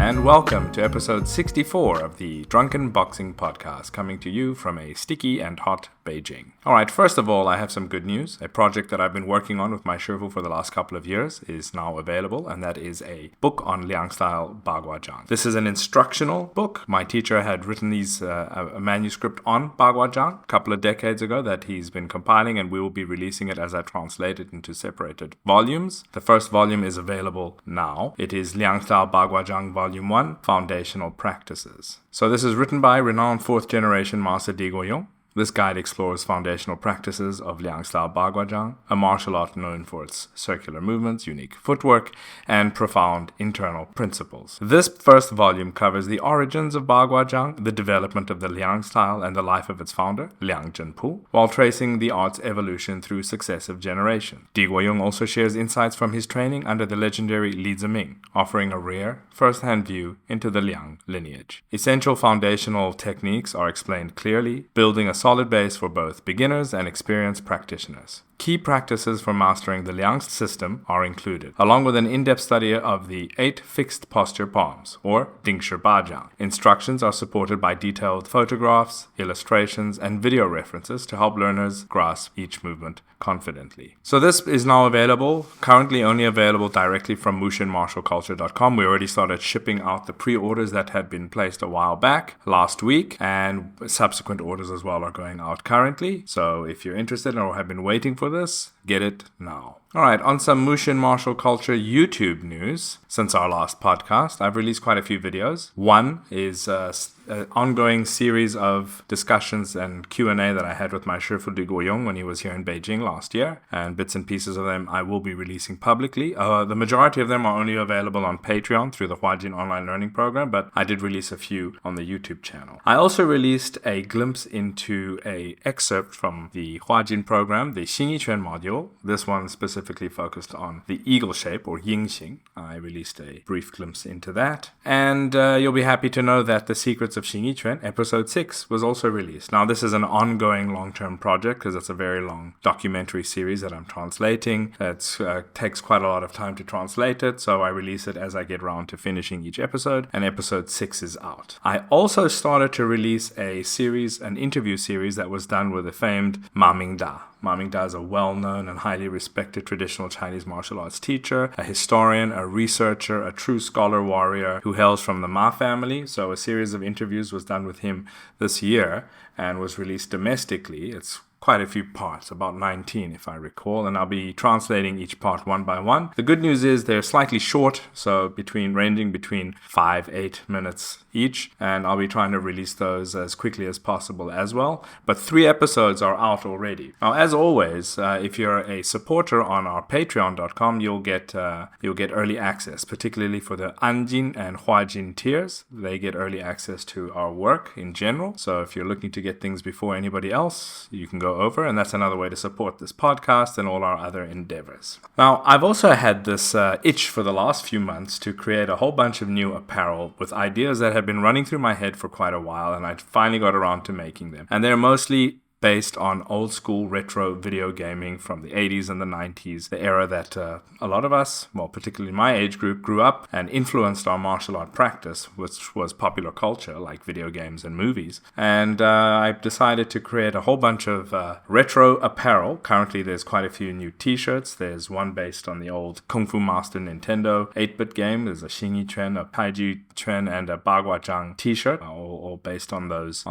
and welcome to episode 64 of the Drunken Boxing Podcast, coming to you from a sticky and hot Beijing. Alright, first of all, I have some good news. A project that I've been working on with my shifu for the last couple of years is now available, and that is a book on Liang style Bagua Zhang. This is an instructional book. My teacher had written a manuscript on Bagua Zhang a couple of decades ago that he's been compiling, and we will be releasing it as I translate it into separated volumes. The first volume is available now. It is Liang style Bagua Zhang Volume 1, Foundational Practices. So this is written by renowned 4th generation Master Guoyong. This guide explores foundational practices of Liang-style Bagua Zhang, a martial art known for its circular movements, unique footwork, and profound internal principles. This first volume covers the origins of Bagua Zhang, the development of the Liang style, and the life of its founder, Liang Zhenpu, while tracing the art's evolution through successive generations. Di Guoyong also shares insights from his training under the legendary Li Ziming, offering a rare, first-hand view into the Liang lineage. Essential foundational techniques are explained clearly, building a solid base for both beginners and experienced practitioners. Key practices for mastering the Liang system are included, along with an in-depth study of the 8 fixed posture palms, or Dingshi Bajang. Instructions are supported by detailed photographs, illustrations, and video references to help learners grasp each movement confidently. So this is now available, currently only available directly from mushinmartialculture.com. We already started shipping out the pre-orders that had been placed a while back, last week, and subsequent orders as well are going out currently. So if you're interested or have been waiting for this, get it now. Alright, on some Mushin Martial Culture YouTube news. Since our last podcast, I've released quite a few videos. One is an ongoing series of discussions and Q&A that I had with my shifu Di Guoyong when he was here in Beijing last year, and bits and pieces of them I will be releasing publicly. The majority of them are only available on Patreon through the Huajin online learning program, but I did release a few on the YouTube channel. I also released a glimpse into an excerpt from the Huajin program, the Xingyi module. This one specifically focused on the eagle shape, or Yingxing. I released a brief glimpse into that. And you'll be happy to know that The Secrets of Xingyi Quan, episode 6, was also released. Now, this is an ongoing long-term project because it's a very long documentary series that I'm translating. It takes quite a lot of time to translate it, so I release it as I get around to finishing each episode, and episode 6 is out. I also started to release an interview series that was done with the famed Mingda. Mingda is a well-known and highly respected traditional Chinese martial arts teacher, a historian, a researcher, a true scholar warrior who hails from the Ma family. So a series of interviews was done with him this year and was released domestically. It's quite a few parts, about 19 if I recall, and I'll be translating each part one by one. The good news is they're slightly short, so ranging between 5-8 minutes each, and I'll be trying to release those as quickly as possible as well. But 3 episodes are out already. Now, as always, if you're a supporter on our Patreon.com, you'll get early access, particularly for the Anjin and Huajin tiers. They get early access to our work in general. So if you're looking to get things before anybody else, you can go over, and that's another way to support this podcast and all our other endeavors. Now, I've also had this itch for the last few months to create a whole bunch of new apparel with ideas that have been running through my head for quite a while, and I finally got around to making them. And they're mostly based on old school retro video gaming from the 80s and the 90s, the era that a lot of us, well, particularly my age group, grew up and influenced our martial art practice, which was popular culture like video games and movies. And I've decided to create a whole bunch of retro apparel. Currently, there's quite a few new t-shirts. There's one based on the old Kung Fu Master Nintendo 8-bit game. There's a Xingyi Quan, a Taiji Quan, and a Bagua Zhang t-shirt, all based on those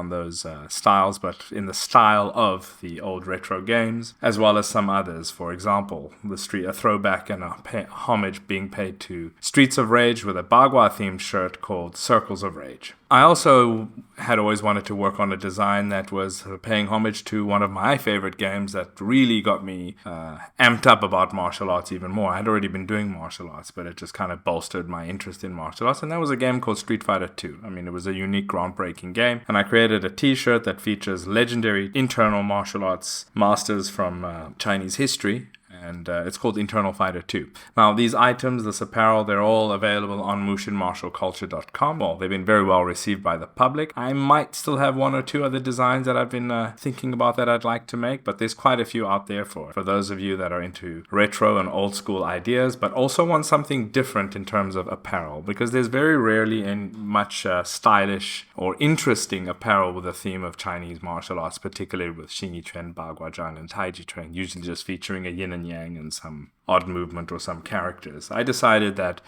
styles, but in the style of the old retro games, as well as some others. For example, a throwback and a homage being paid to Streets of Rage with a Bagua themed shirt called Circles of Rage. I also had always wanted to work on a design that was paying homage to one of my favorite games that really got me amped up about martial arts even more. I had already been doing martial arts, but it just kind of bolstered my interest in martial arts, and that was a game called Street Fighter 2. I mean, it was a unique, groundbreaking game, and I created a t-shirt that features legendary internal martial arts masters from Chinese history, And it's called Internal Fighter 2. Now, these items, this apparel, they're all available on mushinmartialculture.com. Well, they've been very well received by the public. I might still have one or two other designs that I've been thinking about that I'd like to make, but there's quite a few out there for those of you that are into retro and old school ideas, but also want something different in terms of apparel, because there's very rarely much stylish or interesting apparel with a theme of Chinese martial arts, particularly with Xingyi Quan, Baguazhang, and Taiji Quan, usually just featuring a yin and yang and some odd movement or some characters. I decided that,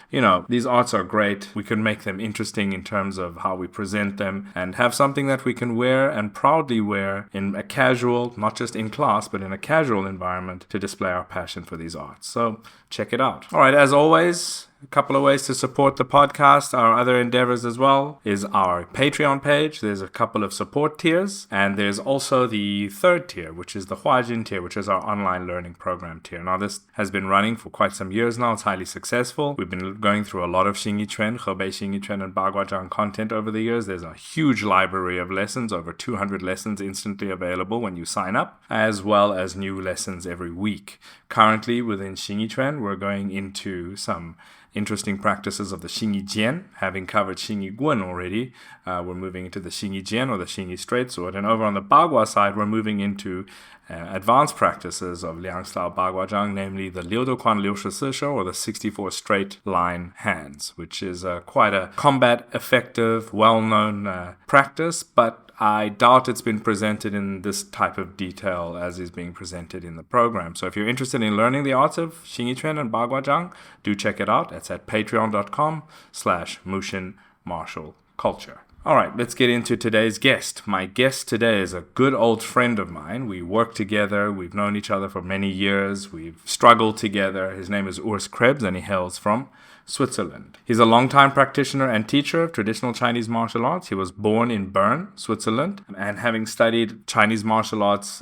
these arts are great. We can make them interesting in terms of how we present them and have something that we can wear and proudly wear in a casual, not just in class, but in a casual environment to display our passion for these arts. So check it out. All right, as always, a couple of ways to support the podcast, our other endeavors as well, is our Patreon page. There's a couple of support tiers, and there's also the third tier, which is the Huajin tier, which is our online learning program tier. Now, this has been running for quite some years now. It's highly successful. We've been going through a lot of Xingyi Quan, Hebei Xingyi Quan, and Baguazhang content over the years. There's a huge library of lessons, over 200 lessons instantly available when you sign up, as well as new lessons every week. Currently, within Xingyi Quan, we're going into some interesting practices of the Xingyi Jian. Having covered Xingyi Gun already, we're moving into the Xingyi Jian, or the Xingyi Straight Sword. And over on the Bagua side, we're moving into advanced practices of Liang Style Baguazhang, namely the Liu Du Quan Liu Shi Si Shou, or the 64 straight line hands, which is quite a combat effective, well-known practice, but I doubt it's been presented in this type of detail as is being presented in the program. So if you're interested in learning the arts of Xingyi Quan and Baguazhang, do check it out. It's at patreon.com/mushinmartialculture. All right, let's get into today's guest. My guest today is a good old friend of mine. We work together. We've known each other for many years. We've struggled together. His name is Urs Krebs, and he hails from Switzerland. He's a longtime practitioner and teacher of traditional Chinese martial arts. He was born in Bern, Switzerland, and having studied Chinese martial arts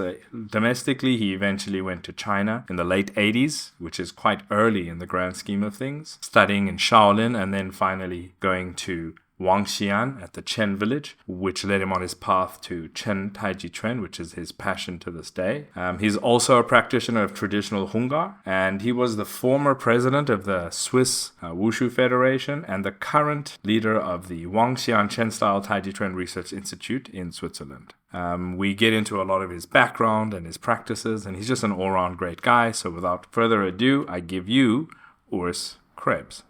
domestically, he eventually went to China in the late 80s, which is quite early in the grand scheme of things, studying in Shaolin and then finally going to Wangxian at the Chen Village, which led him on his path to Chen Taiji Quan, which is his passion to this day. He's also a practitioner of traditional Hungar, and he was the former president of the Swiss Wushu Federation and the current leader of the Wangxian Chen-style Taiji Quan Research Institute in Switzerland. We get into a lot of his background and his practices, and he's just an all-round great guy. So without further ado, I give you Urs Krebs.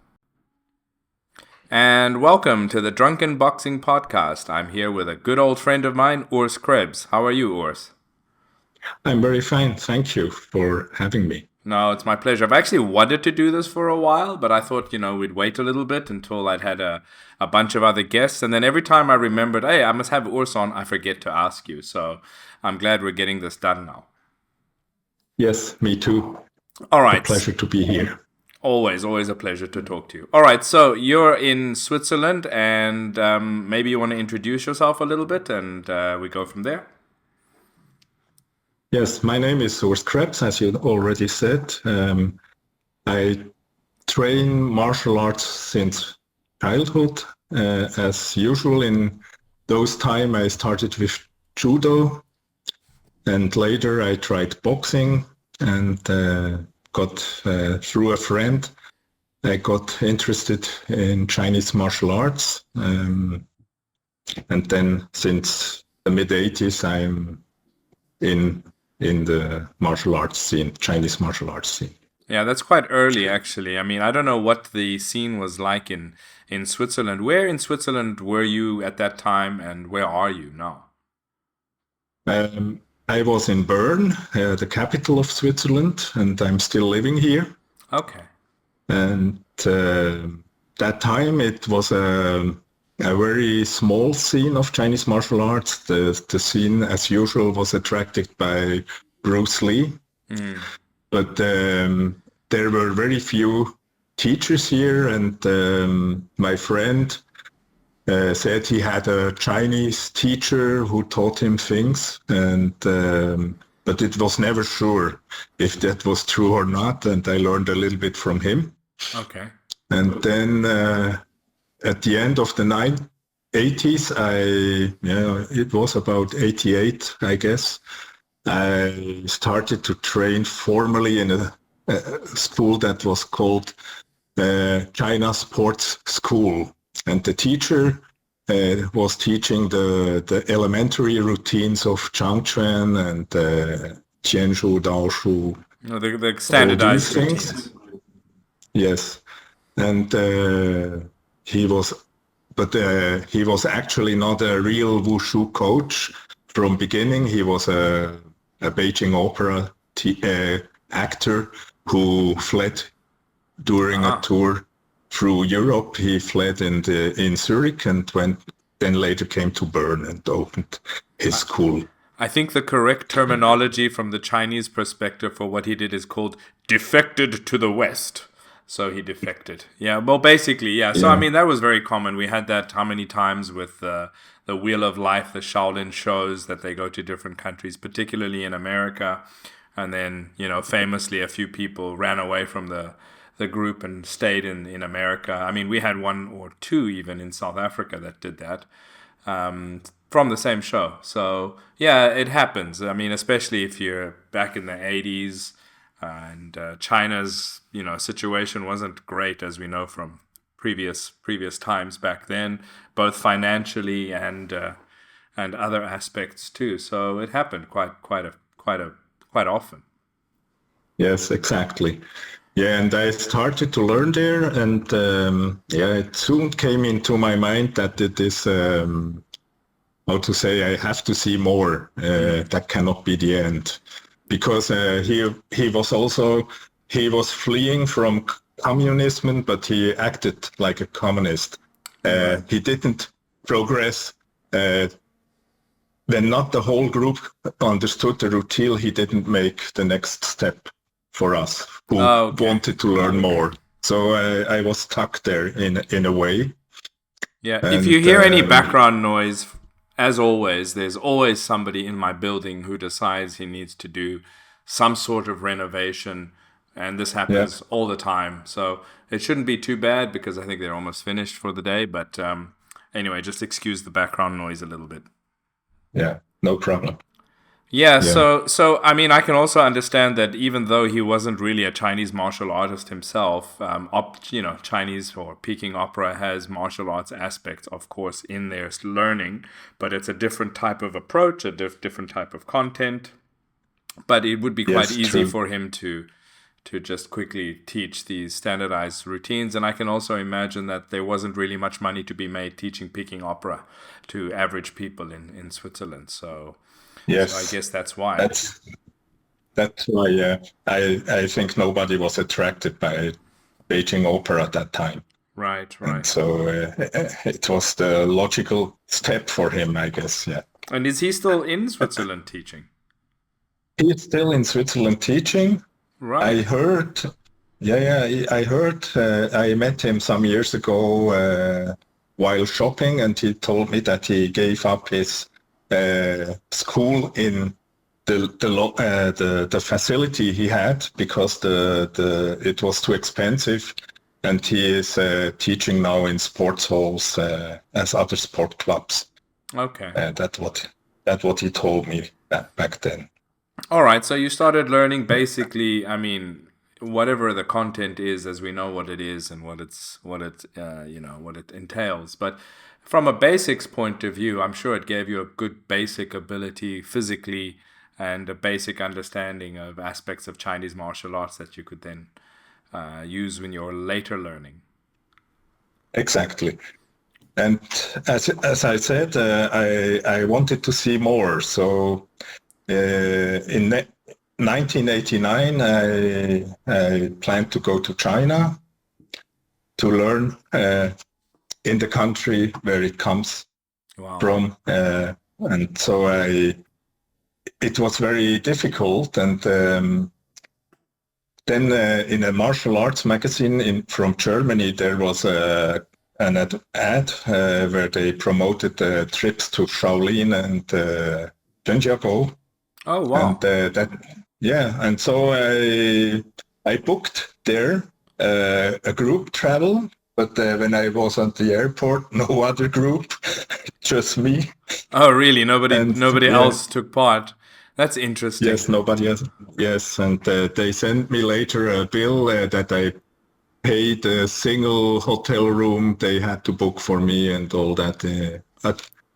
And welcome to the Drunken Boxing Podcast. I'm here with a good old friend of mine, Urs Krebs. How are you, Urs? I'm very fine. Thank you for having me. No, it's my pleasure. I've actually wanted to do this for a while, but I thought, we'd wait a little bit until I'd had a bunch of other guests. And then every time I remembered, hey, I must have Urs on, I forget to ask you. So I'm glad we're getting this done now. Yes, me too. All right. It's a pleasure to be here. Always a pleasure to talk to you. All right, so you're in Switzerland, and maybe you want to introduce yourself a little bit, and we go from there. Yes, my name is Urs Krebs, as you already said. I train martial arts since childhood. As usual, in those time, I started with judo, and later I tried boxing, and got through a friend, I got interested in Chinese martial arts, and then since the mid-80s I'm in the martial arts scene, Chinese martial arts scene. Yeah, that's quite early actually. I mean, I don't know what the scene was like in Switzerland. Where in Switzerland were you at that time, and where are you now? I was in Bern, the capital of Switzerland, and I'm still living here. Okay. And that time it was a very small scene of Chinese martial arts. The scene, as usual, was attracted by Bruce Lee. Mm. But there were very few teachers here, and my friend said he had a Chinese teacher who taught him things, and but it was never sure if that was true or not, and I learned a little bit from him. Okay. And then at the end of the 80s, it was about 88, I guess, I started to train formally in a school that was called China Sports School. And the teacher was teaching the elementary routines of Changquan and Qianshu, Daoshu. The standardized routines. Yes. And he was actually not a real wushu coach. From beginning, he was a Beijing opera actor who fled during a tour through Europe. He fled in Zurich and then later came to Bern and opened his school. I think the correct terminology from the Chinese perspective for what he did is called defected to the West. So he defected. Yeah, well, basically, yeah. So, I mean, that was very common. We had that how many times with the Wheel of Life, the Shaolin shows that they go to different countries, particularly in America. And then, famously, a few people ran away from the group and stayed in America. I mean, we had one or two even in South Africa that did that from the same show. So, yeah, it happens. I mean, especially if you're back in the 80s. And China's, situation wasn't great, as we know from previous times back then, both financially and other aspects too. So it happened quite often. Yes, exactly. Yeah, and I started to learn there, and it soon came into my mind that it is how to say, I have to see more. That cannot be the end. Because he was fleeing from communism, but he acted like a communist. He didn't progress. When not the whole group understood the routine, he didn't make the next step for us who wanted to learn more. So I was stuck there in a way. Yeah. And, if you hear any background noise, as always, there's always somebody in my building who decides he needs to do some sort of renovation, and this happens all the time. So it shouldn't be too bad because I think they're almost finished for the day. But anyway, just excuse the background noise a little bit. Yeah, no problem. Yeah, so I mean, I can also understand that even though he wasn't really a Chinese martial artist himself, Chinese or Peking opera has martial arts aspects, of course, in their learning, but it's a different type of approach, a different type of content. But it would be quite easy for him to just quickly teach these standardized routines. And I can also imagine that there wasn't really much money to be made teaching Peking opera to average people in Switzerland. So... Yes, so I guess that's why. That's why. I think nobody was attracted by Beijing opera at that time. Right. And so it was the logical step for him, I guess. Yeah. And is he still in Switzerland teaching? He is still in Switzerland teaching. Right. I heard. I heard. I met him some years ago while shopping, and he told me that he gave up his school in the facility he had because it was too expensive, and he is teaching now in sports halls as other sport clubs. Okay. That's what he told me back then. All right. So you started learning basically. I mean, whatever the content is, as we know what it is and what it entails, but. From a basics point of view, I'm sure it gave you a good basic ability physically and a basic understanding of aspects of Chinese martial arts that you could then use when you're later learning. Exactly. And as I said, I wanted to see more. So in 1989, I planned to go to China to learn in the country where it comes from. And so it was very difficult. And then in a martial arts magazine from Germany, there was an ad where they promoted trips to Shaolin and Zhenjiagou. Oh, wow. And and so I booked there a group travel. But when I was at the airport, no other group, just me. Oh, really? Nobody else took part. That's interesting. Yes, nobody else. Yes, and they sent me later a bill that I paid a single hotel room they had to book for me and all that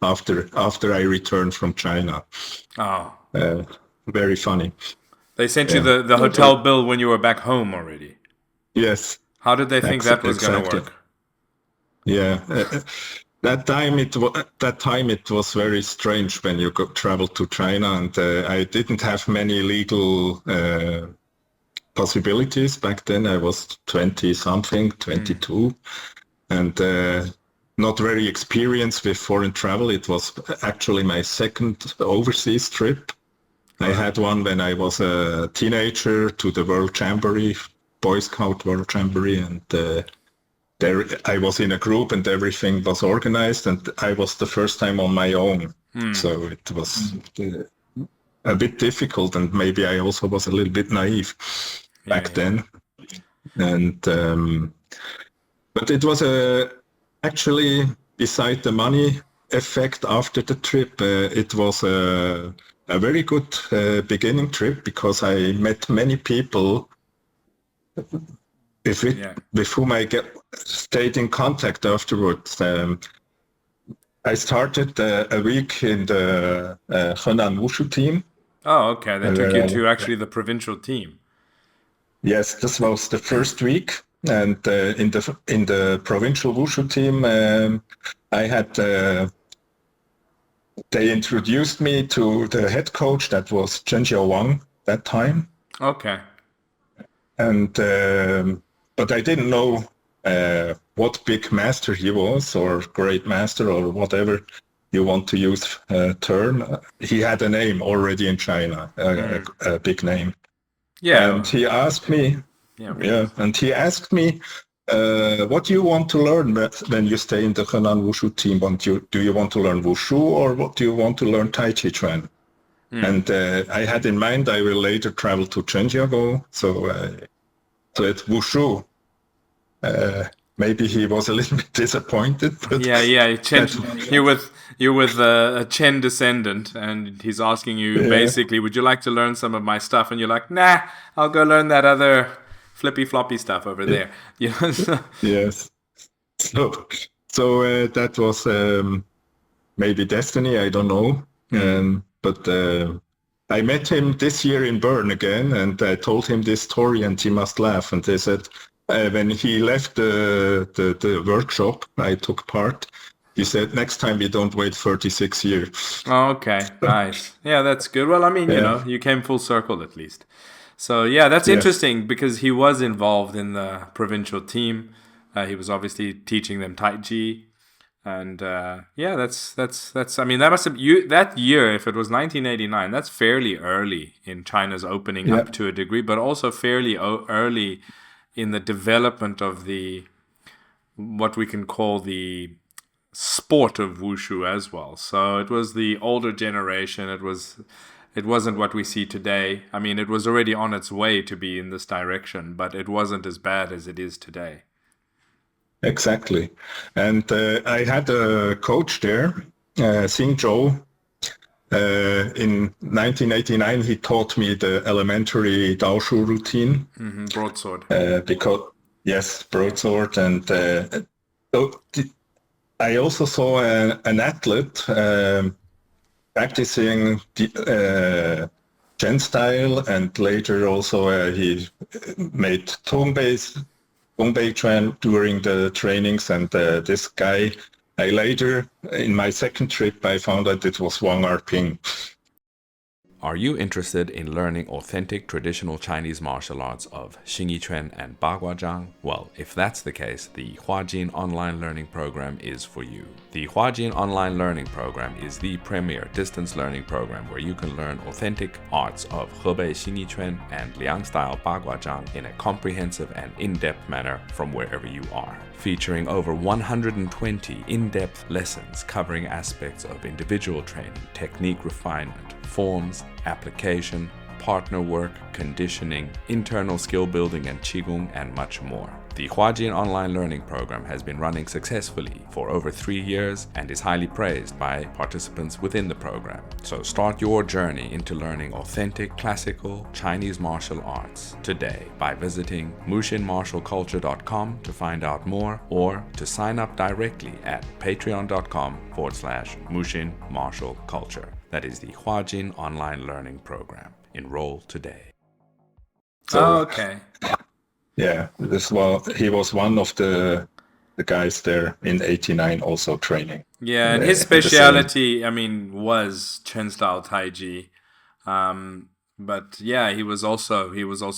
after I returned from China. Oh. Very funny. They sent you Yeah. the hotel bill when you were back home already. Yes. How did they think that was going to Exactly. work? Yeah. That time it was very strange when you traveled to China, and I didn't have many legal possibilities back then. I was 20 something, 22, and not very experienced with foreign travel. It was actually my second overseas trip. I had one when I was a teenager to the World Jamboree, Boy Scout World Jamboree, and there I was in a group and everything was organized, and I was the first time on my own. So it was a bit difficult, and maybe I also was a little bit naive back then. And but it was actually, beside the money effect after the trip, it was a very good beginning trip, because I met many people with whom I stayed in contact afterwards. I started a week in the Henan Wushu team. Oh, okay. They took you to actually the provincial team. Yes, this was the first week, and in the provincial Wushu team, I had. They introduced me to the head coach, that was Chen Wang that time. Okay. And but I didn't know what big master he was, or great master, or whatever you want to use term. He had a name already in China, a big name. Yeah. And he asked me, what do you want to learn when you stay in the Henan Wushu team? Do you want to learn Wushu, or what do you want to learn Taiji Quan? And I had in mind I will later travel to Zhenjiang, so it's Wushu. Maybe he was a little bit disappointed. But Chen, you're with a Chen descendant, and he's asking you basically, would you like to learn some of my stuff? And you're like, nah, I'll go learn that other flippy floppy stuff over there. Yes. So that was maybe destiny. I don't know. But I met him this year in Bern again, and I told him this story, and he must laugh. And they said, when he left the workshop I took part, he said, next time we don't wait 36 years. Oh, okay, nice. Yeah, that's good. Well, I mean, you came full circle at least. So yeah, that's interesting, because he was involved in the provincial team. He was obviously teaching them Taiji. And that's. I mean, that must have that year. If it was 1989, that's fairly early in China's opening up to a degree, but also fairly early in the development of what we can call the sport of wushu as well. So it was the older generation. It wasn't what we see today. I mean, it was already on its way to be in this direction, but it wasn't as bad as it is today. Exactly. And I had a coach there, Xingyi. In 1989, he taught me the elementary Daoshu routine. Broadsword. Broadsword. And I also saw an athlete practicing the Chen style, and later also he made Gongbei Chuan during the trainings, and this guy, I later, in my second trip, I found out it was Wang Erping. Are you interested in learning authentic traditional Chinese martial arts of Xingyi Quan and Baguazhang? Well, if that's the case, the Huajin Online Learning Program is for you. The Huajin Online Learning Program is the premier distance learning program where you can learn authentic arts of Hebei Xingyi Quan and Liang style Baguazhang in a comprehensive and in-depth manner from wherever you are. Featuring over 120 in-depth lessons covering aspects of individual training, technique refinement, forms, application, partner work, conditioning, internal skill building and Qigong, and much more. The Huajin online learning program has been running successfully for over 3 years and is highly praised by participants within the program. So start your journey into learning authentic classical Chinese martial arts today by visiting mushinmartialculture.com to find out more, or to sign up directly at patreon.com/mushinmartialculture. That is the Huajin online learning program. Enroll today. Oh, okay. Yeah, he was one of the guys there in '89 also training. Yeah, and his speciality, I mean, was Chen style Taiji. But yeah, he was also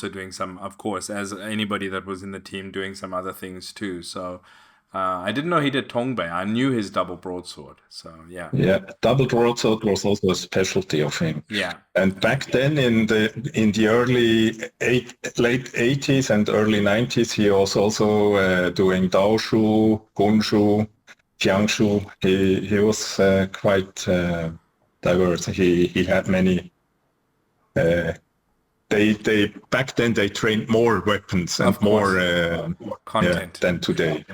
doing some, of course, as anybody that was in the team, doing some other things too. So I didn't know he did Tongbei. I knew his double broadsword. So yeah. Yeah, double broadsword was also a specialty of him. Yeah. And back then in the late 80s and early 90s, he was also doing Daoshu, Gunshu, Jiangshu. He was quite diverse. He had many. They back then they trained more weapons and more content than today,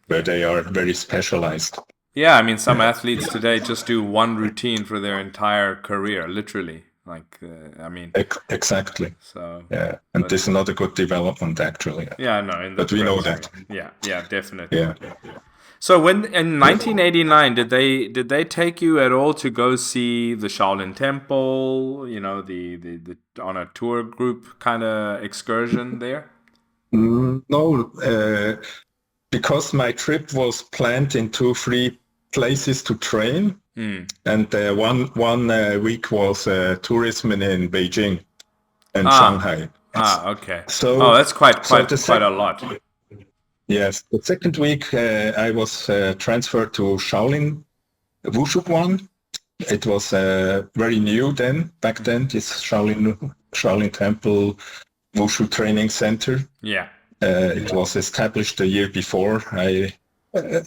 where they are very specialized. Yeah, I mean, some athletes today just do one routine for their entire career, literally. Like, I mean, exactly. So yeah, and this is not a good development, actually. Yeah, no, but we know that. Yeah, definitely. Yeah. So when in 1989, did they take you at all to go see the Shaolin Temple? You know, the on a tour group kind of excursion there? No, because my trip was planned in 2-3 places to train, and one week was tourism in Beijing and Shanghai. Okay. So that's quite a lot. Yes, the second week I was transferred to Shaolin Wushu Guan. It was very new back then, this Shaolin Temple Wushu Training Center. Yeah. It was established a year before I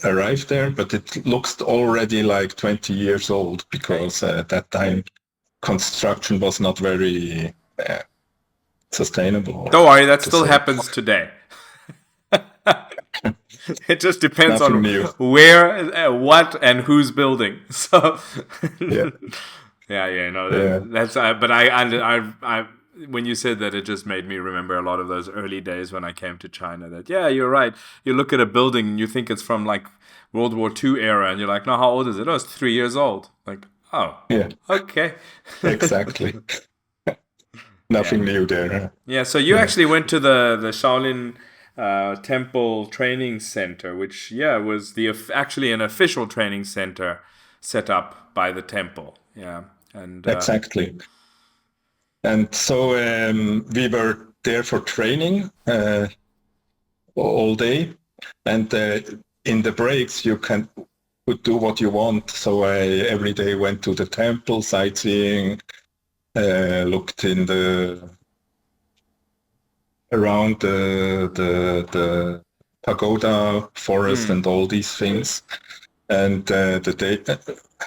arrived there, but it looks already like 20 years old, because at that time construction was not very sustainable. Don't worry, that still happens today. It just depends on where, what, and who's building. So, that's. But I, when you said that, it just made me remember a lot of those early days when I came to China. That you're right. You look at a building and you think it's from like World War II era, and you're like, no, how old is it? Oh, it's 3 years old. Like, oh, yeah, okay, exactly. Nothing new there. Yeah. So you actually went to the Shaolin Temple Training Center, which was actually an official training center set up by the temple. Yeah, and exactly. And so we were there for training all day, and in the breaks you could do what you want. So I every day went to the temple, sightseeing, looked in around the pagoda forest and all these things. And the day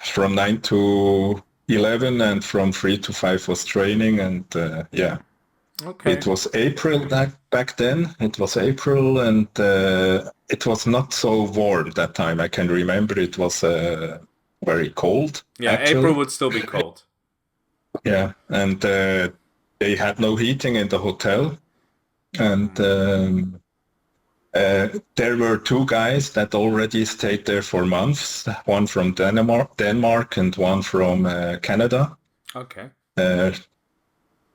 from 9 to 11 and from 3 to 5 was training, and okay. It was April back then. It was April, and it was not so warm that time. I can remember it was very cold. Yeah, actually. April would still be cold. Yeah, and they had no heating in the hotel. And there were 2 guys that already stayed there for months, one from Denmark and one from Canada. Okay.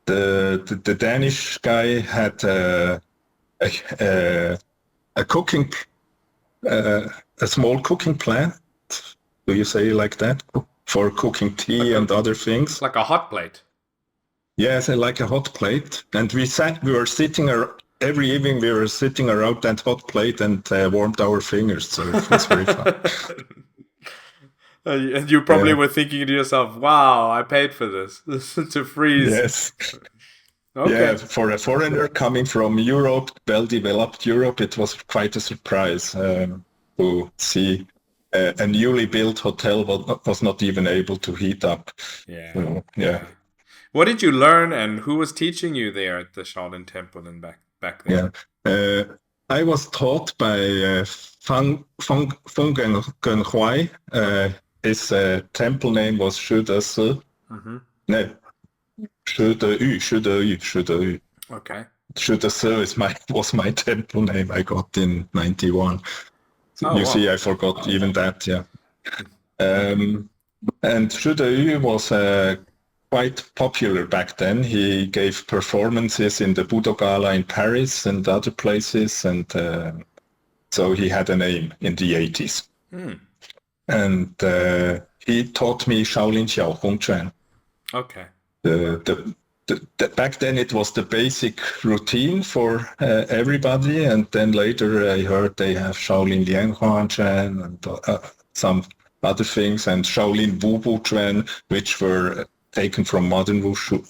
The Danish guy had a cooking, a small cooking plant. Do you say like that? For cooking tea and other things. Like a hot plate. Yes, like a hot plate. And we were sitting every evening. We were sitting around that hot plate and warmed our fingers. So it was very fun. And you probably were thinking to yourself, "Wow, I paid for this to freeze." Yes. Okay. Yeah, for a foreigner coming from Europe, well-developed Europe, it was quite a surprise to see a newly built hotel was not even able to heat up. Yeah. So, yeah. What did you learn, and who was teaching you there at the Shaolin Temple and back then? Yeah. I was taught by Feng Genhui. His temple name was Shu De Si. No, Shu De Yu, Shu De Yu, Shu De Yu. Okay. Shu De Si was my temple name I got in 91. Oh, You wow. see, I forgot even that, yeah. And Shu De Yu was quite popular back then. He gave performances in the Budo Gala in Paris and other places, and so he had a name in the 80s. And he taught me Shaolin Xiao Hong Quan. Okay. Back then it was the basic routine for everybody, and then later I heard they have Shaolin Lian Huan Quan and some other things, and Shaolin Wu Bu Quan, which were taken from modern Wushu,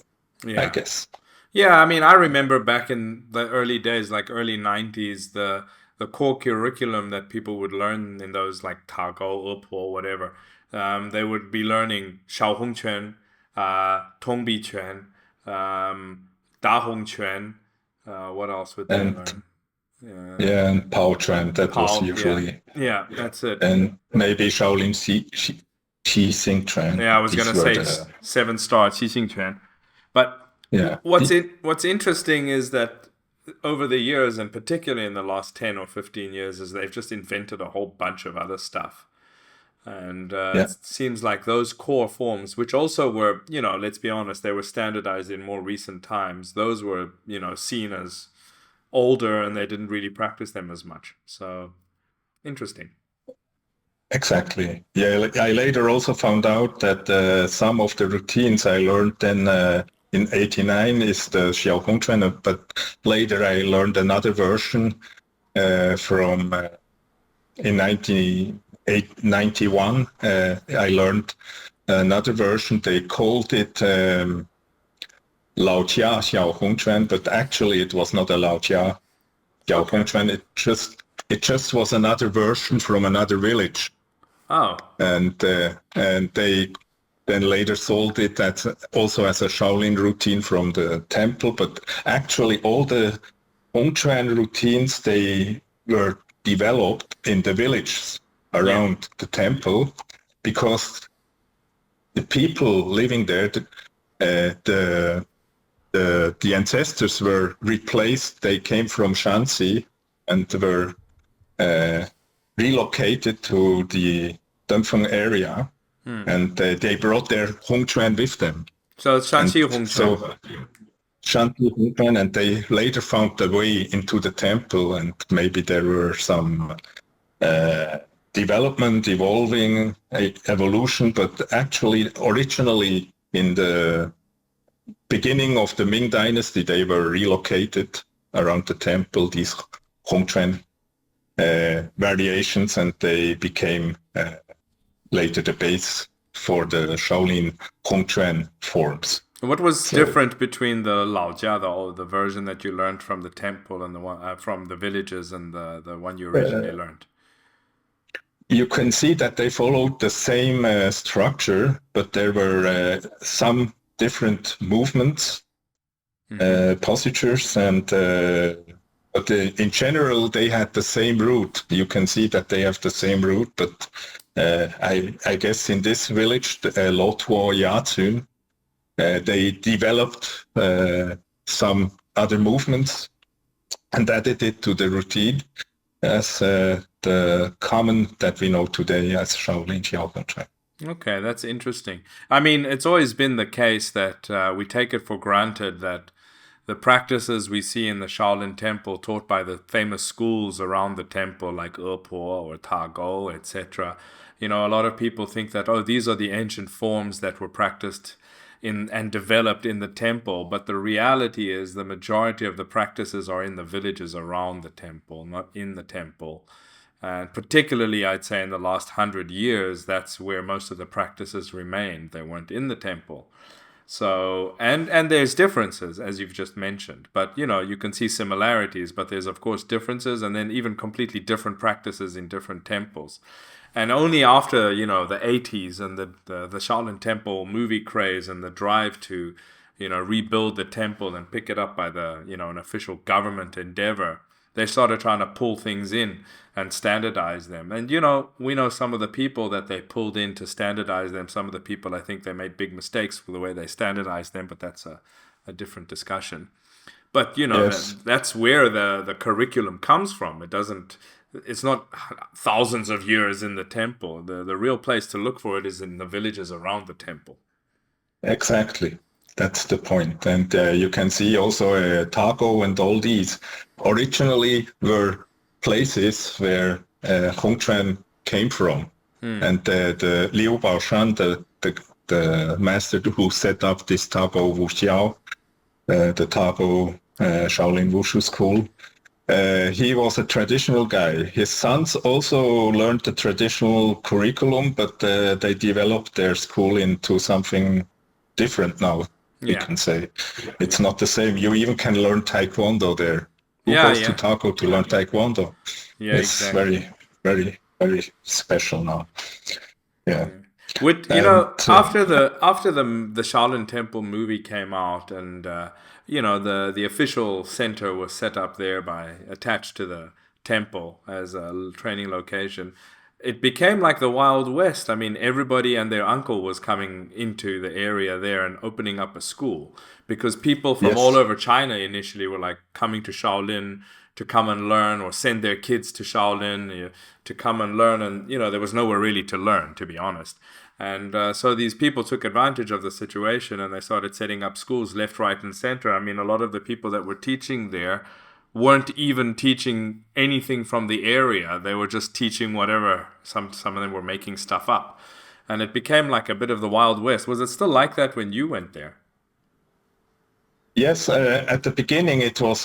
I guess. Yeah, I mean, I remember back in the early days, like early 90s, the core curriculum that people would learn in those like Tago, or whatever, they would be learning Shao Hong Quan, Tong Bi Quan, Da Hong Quan. What else would they learn? Yeah, and Pao Quan, that was usually. Yeah, that's it. And maybe Shaolin Qi Xing Quan. Yeah, I was going to say 7-star Qixing Quan. But what's interesting is that over the years, and particularly in the last 10 or 15 years, is they've just invented a whole bunch of other stuff. And it seems like those core forms, which also were, let's be honest, they were standardized in more recent times. Those were, seen as older, and they didn't really practice them as much. So, interesting. Exactly. Yeah, I later also found out that some of the routines I learned then in 89 is the Xiao Hong Quan, but later I learned another version from in 91. I learned another version. They called it Lao Jia Xiao Hong Quan, but actually it was not a Lao Jia Xiao Hong Quan. It just was another version from another village. Oh. And they then later sold it also as a Shaolin routine from the temple. But actually all the Hong Quan routines, they were developed in the villages around the temple, because the people living there, the ancestors were replaced. They came from Shanxi and were relocated to the Dunfeng area, and they brought their Hong Quan with them. So it's Shanxi Hong Quan. So Shanxi Hong Quan, and they later found the way into the temple, and maybe there were some development, evolution, but actually originally in the beginning of the Ming Dynasty, they were relocated around the temple, these Hong Quan variations, and they became later the base for the Shaolin Hong Quan forms. What was different between the Lao Jia, the version that you learned from the temple, and the one from the villages, and the one you originally learned? You can see that they followed the same structure, but there were some different movements, postures, and but in general they had the same route. You can see that they have the same route, but I guess in this village, Lo Tuo Yatsun, they developed some other movements and added it to the routine as the common that we know today as Shaolin Xiao Hong Quan. Okay, that's interesting. I mean, it's always been the case that we take it for granted that the practices we see in the Shaolin Temple taught by the famous schools around the temple, like Epo or Tago, etc. A lot of people think that, these are the ancient forms that were practiced in and developed in the temple. But the reality is the majority of the practices are in the villages around the temple, not in the temple. And particularly, I'd say in the last 100 years, that's where most of the practices remained. They weren't in the temple. So, and there's differences, as you've just mentioned. But, you can see similarities, but there's, of course, differences, and then even completely different practices in different temples. And only after, the 80s and the Shaolin Temple movie craze and the drive to, rebuild the temple and pick it up by the, an official government endeavor, they started trying to pull things in and standardize them. And, we know some of the people that they pulled in to standardize them. Some of the people, I think they made big mistakes with the way they standardized them, but that's a different discussion. But, Yes. that's where the curriculum comes from. It's not thousands of years in the temple. The real place to look for it is in the villages around the temple. Exactly. That's the point. And you can see also Tago and all these originally were places where Hung Quan came from. And the Liu Baoshan, the master who set up this Tago Wuxiao, the Tago Shaolin Wushu school, he was a traditional guy. His sons also learned the traditional curriculum, but they developed their school into something different now, you can say. It's not the same. You even can learn Taekwondo there. Who goes to Tago to learn Taekwondo? Yeah, it's exactly. very, very special now. Yeah. After the Shaolin Temple movie came out, and the official center was set up there attached to the temple as a training location. It became like the Wild West. I mean, everybody and their uncle was coming into the area there and opening up a school, because people from all over China initially were like coming to Shaolin to come and learn, or send their kids to Shaolin to come and learn. And, there was nowhere really to learn, to be honest. And so these people took advantage of the situation, and they started setting up schools left, right, and center. I mean, a lot of the people that were teaching there weren't even teaching anything from the area. They were just teaching whatever. Some of them were making stuff up. And it became like a bit of the Wild West. Was it still like that when you went there? Yes, at the beginning it was...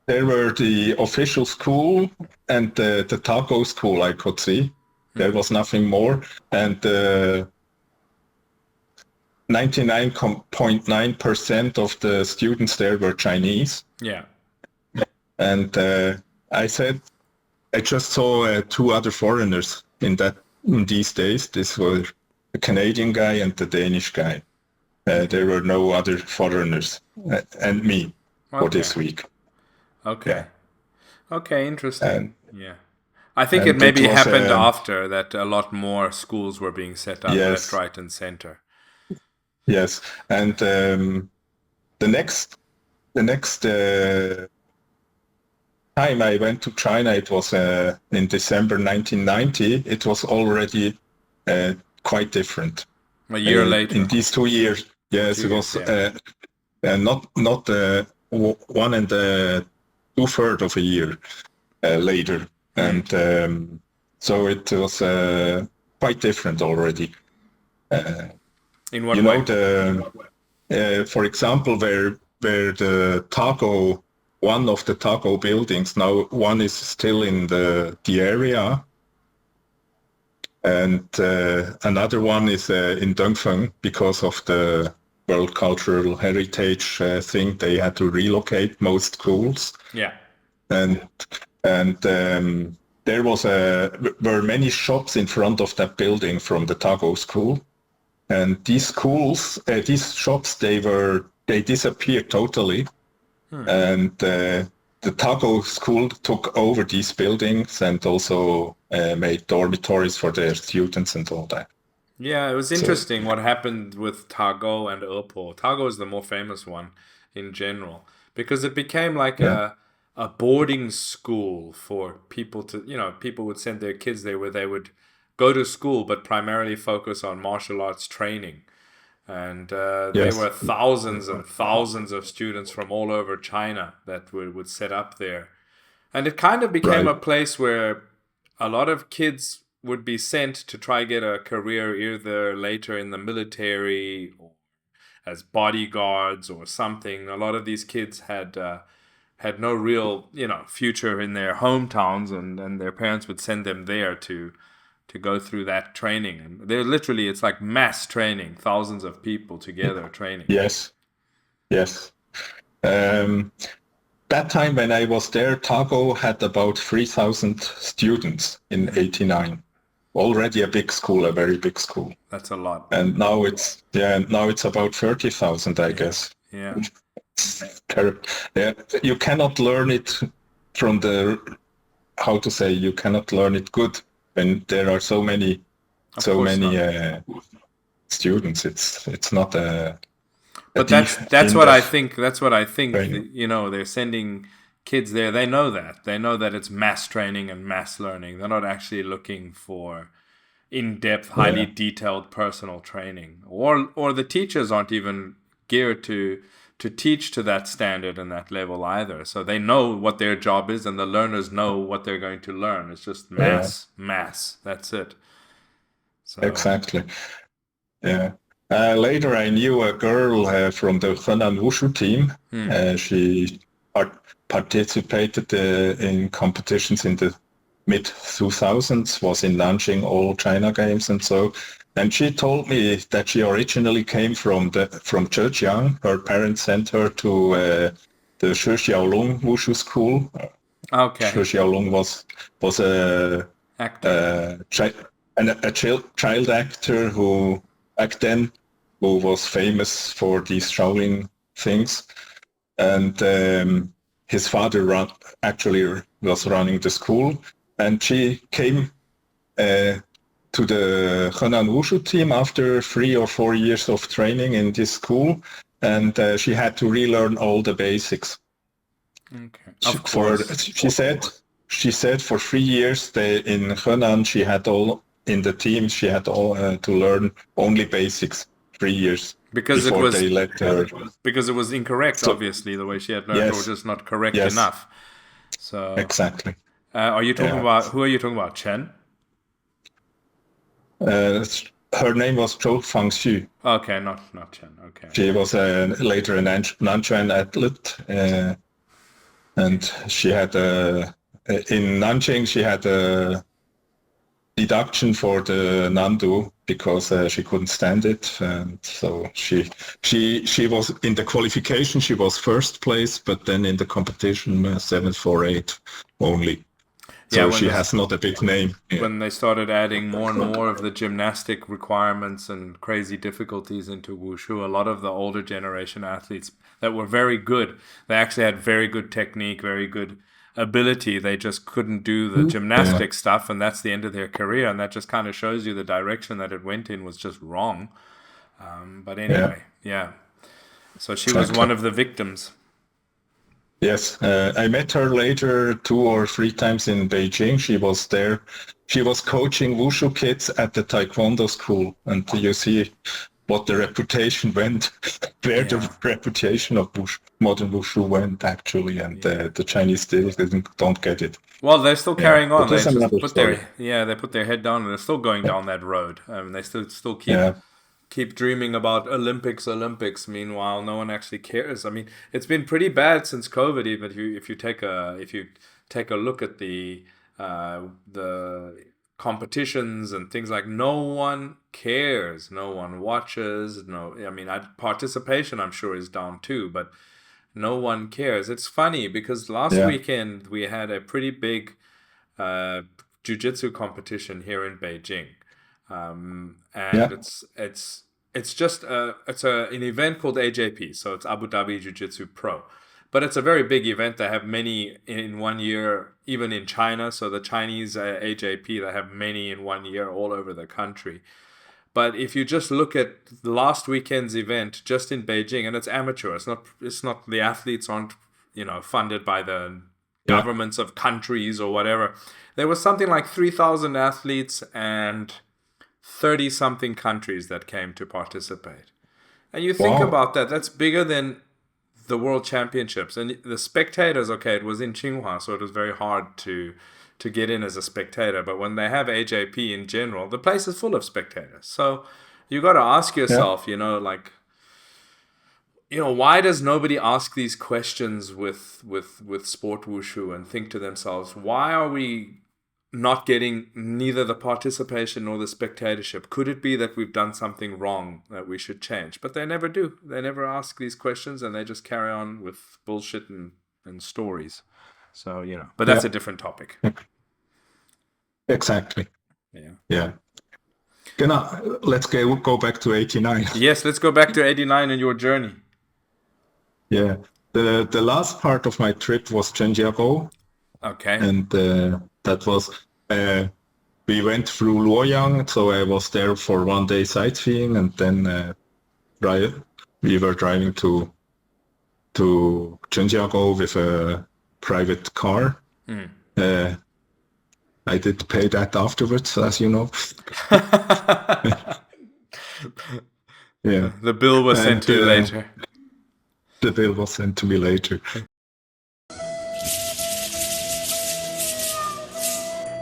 there were the official school and the Tago school I could see. There was nothing more. And 99.9% of the students there were Chinese. Yeah. And I just saw two other foreigners in these days. This was the Canadian guy and the Danish guy. There were no other foreigners and me for this week. Okay. Yeah. Okay, interesting. I think it maybe happened after that a lot more schools were being set up left, right, and center. Yes, and the next time I went to China, it was in December 1990. It was already quite different. A year later. In these 2 years, yes, it was not 1 and 2/3 of a year later, and so it was quite different already. In what way? For example, where the Tago, one of the Tago buildings, now one is still in the area, and another one is in Dongfeng because of the World Cultural Heritage thing. They had to relocate most schools. Yeah. And there were many shops in front of that building from the Tago school. And these shops, they disappeared totally. And the Tago school took over these buildings and also made dormitories for their students and all that. Yeah, it was interesting what happened with Tago and Erpo. Tago is the more famous one in general, because it became like a boarding school for people to, people would send their kids there where they would go to school, but primarily focus on martial arts training. And there were thousands and thousands of students from all over China that would set up there. And it kind of became a place where a lot of kids would be sent to try get a career either later in the military or as bodyguards or something. A lot of these kids had no real, future in their hometowns, and their parents would send them there to go through that training. And they're literally, it's like mass training, thousands of people together training. Yes. That time when I was there, Tago had about 3,000 students in 1989. Already a big school, a very big school. That's a lot. And now it's about 30,000, I guess. Yeah. Terrible. Yeah, you cannot learn it from you cannot learn it good when there are so many Of course not. students. It's not a But deep that's what I in-depth think. That's what I think. training. You know, they're sending kids there. They know that. They know that it's mass training and mass learning. They're not actually looking for in-depth, highly Yeah, detailed personal training. Or the teachers aren't even geared to teach to that standard and that level either. So they know what their job is, and the learners know what they're going to learn. It's just yeah, mass. That's it. So. exactly. Yeah. Later, I knew a girl from the Henan Wushu team. She participated in competitions in the mid 2000s, was in Nanjing all China Games and so. And she told me that she originally came from Zhejiang. Her parents sent her to the Xiaolong Wushu School. Okay. Xiaolong was Actor. a child actor who back then who was famous for these Shaolin things, and his father actually was running the school, and she came to the Henan Wushu team after 3 or 4 years of training in this school, and she had to relearn all the basics. Okay. Of course. She said for 3 years in Henan she had all in the team she had all to learn only basics 3 years Because before they let her. Because it was incorrect, So, obviously, the way she had learned, or just not correct yes, enough. So, exactly. are you talking Yeah. about, who are you talking about? Chen? Her name was Zhou Fangxu. Okay, not Chen. Okay. She was later a Nanchuan athlete, and she had in Nanjing she had a deduction for the Nandu because she couldn't stand it, and so she was in the qualification. She was first place, but then in the competition 748 only. So Yeah, she has not a big name. Yeah. when they started adding more and more of the gymnastic requirements and crazy difficulties into wushu, a lot of the older generation athletes that were very good, they actually had very good technique, very good ability. They just couldn't do the gymnastic stuff, and that's the end of their career. And that just kind of shows you the direction that it went in was just wrong. But anyway, yeah. So she was one of the victims. Yes, I met her later 2 or 3 times in Beijing. She was there. She was coaching wushu kids at the taekwondo school, and you see what the reputation went, where the reputation of modern wushu went actually, and the Chinese still don't get it. Well, they're still carrying on. They just put story. they put their head down, and they're still going down that road. They still keep dreaming about Olympics. Meanwhile, no one actually cares. I mean, it's been pretty bad since COVID. Even if you take a look at the competitions and things, like, no one cares, no one watches. No, I mean, participation I'm sure is down too, but no one cares. It's funny because last weekend we had a pretty big jiu-jitsu competition here in Beijing. And it's just an event called AJP, so it's Abu Dhabi Jiu-Jitsu Pro, but it's a very big event. They have many in 1 year, even in China. So the Chinese AJP, they have many in 1 year all over the country. But if you just look at last weekend's event just in Beijing, and it's amateur, it's not the athletes aren't funded by the governments of countries or whatever. There was something like 3,000 athletes and 30-something countries that came to participate. And you think about that, that's bigger than the World Championships. And the spectators, okay, it was in Tsinghua, so it was very hard to get in as a spectator. But when they have AJP in general, the place is full of spectators. So you got to ask yourself, why does nobody ask these questions with sport wushu and think to themselves, why are we not getting neither the participation nor the spectatorship? Could it be that we've done something wrong that we should change? But they never do. They never ask these questions, and they just carry on with bullshit and stories. So, but that's a different topic. Exactly. Yeah. Let's go back to 89. Yes, let's go back to 89 and your journey. Yeah. The last part of my trip was Zhenjiagou, Okay. and that was we went through Luoyang, so I was there for 1 day sightseeing, and then we were driving to Zhenjiagou with a private car. I did pay that afterwards, as you know. Yeah. The bill was sent to you later. The bill was sent to me later.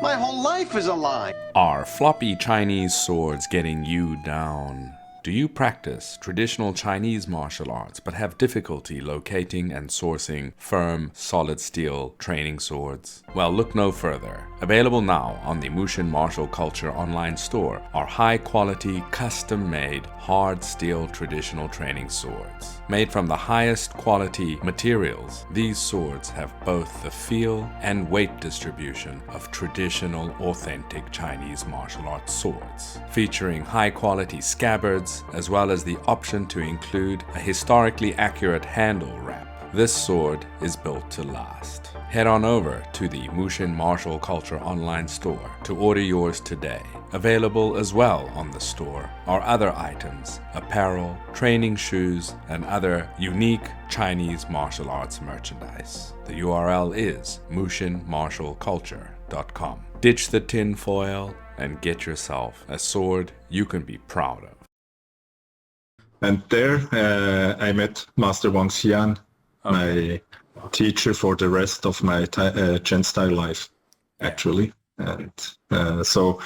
My whole life is a lie. Are floppy Chinese swords getting you down? Do you practice traditional Chinese martial arts but have difficulty locating and sourcing firm, solid steel training swords? Well, look no further. Available now on the Mushin Martial Culture online store are high-quality, custom-made, hard steel traditional training swords. Made from the highest quality materials, these swords have both the feel and weight distribution of traditional, authentic Chinese martial arts swords, featuring high-quality scabbards as well as the option to include a historically accurate handle wrap. This sword is built to last. Head on over to the Mushin Martial Culture online store to order yours today. Available as well on the store are other items, apparel, training shoes, and other unique Chinese martial arts merchandise. The URL is mushinmartialculture.com. Ditch the tin foil and get yourself a sword you can be proud of. And there I met Master Wang Xian, my teacher for the rest of my Chen style life, actually. And so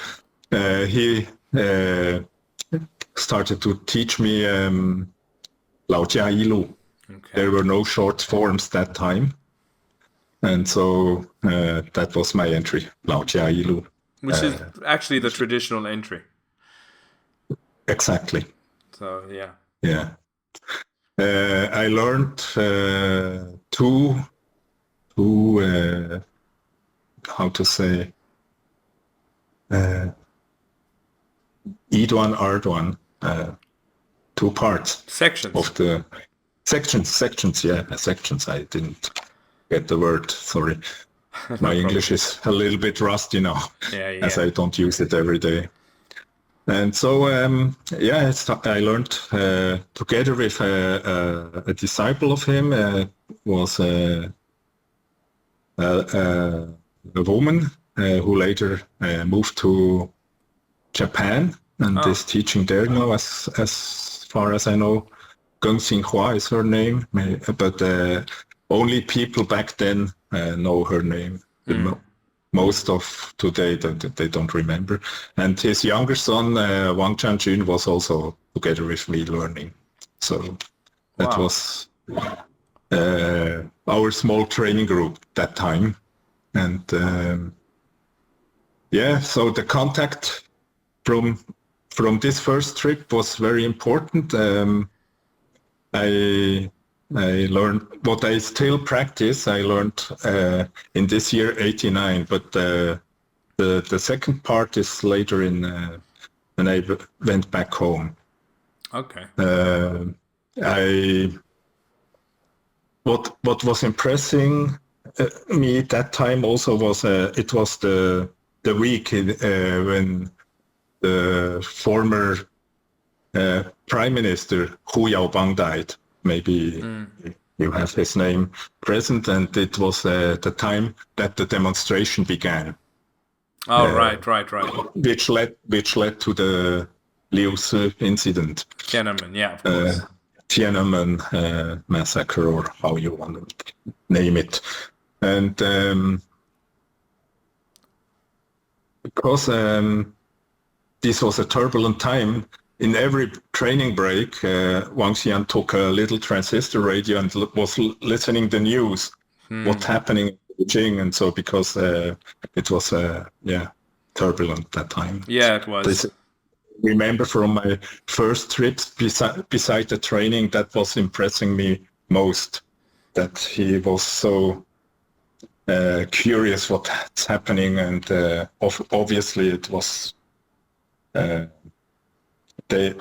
he started to teach me Lao Jia Yi Lu. Okay. There were no short forms that time. And so that was my entry, Lao Jia Yi Lu. Which is actually the traditional entry. Exactly. So, yeah. Yeah. I learned two how to say, Iduan, Arduan, 2 parts. Sections. Of the sections, yeah, sections. I didn't get the word, sorry. My English is a little bit rusty now, as I don't use it every day. And so, I learned together with a disciple of him, was a woman who later moved to Japan and is teaching there now, as far as I know. Gong Xinghua is her name, but only people back then know her name. Most of today, they don't remember. And his younger son, Wang Chanjun, was also together with me learning. So that was our small training group that time. And so the contact from this first trip was very important. I learned what I still practice. I learned in this year 89, but the second part is later in when I went back home. Okay. What was impressing me at that time also was it was the week when the former Prime Minister Hu Yaobang died. Maybe you have his name present, and it was the time that the demonstration began. Oh, right. Which led to the Liu Si incident. Tiananmen, yeah, of course. Tiananmen massacre, or how you want to name it. And because this was a turbulent time, in every training break, Wang Xian took a little transistor radio and was listening the news, what's happening in Beijing. And so because it was, turbulent that time. Yeah, it was. Remember from my first trips beside the training, that was impressing me most, that he was so curious what's happening. And obviously it was...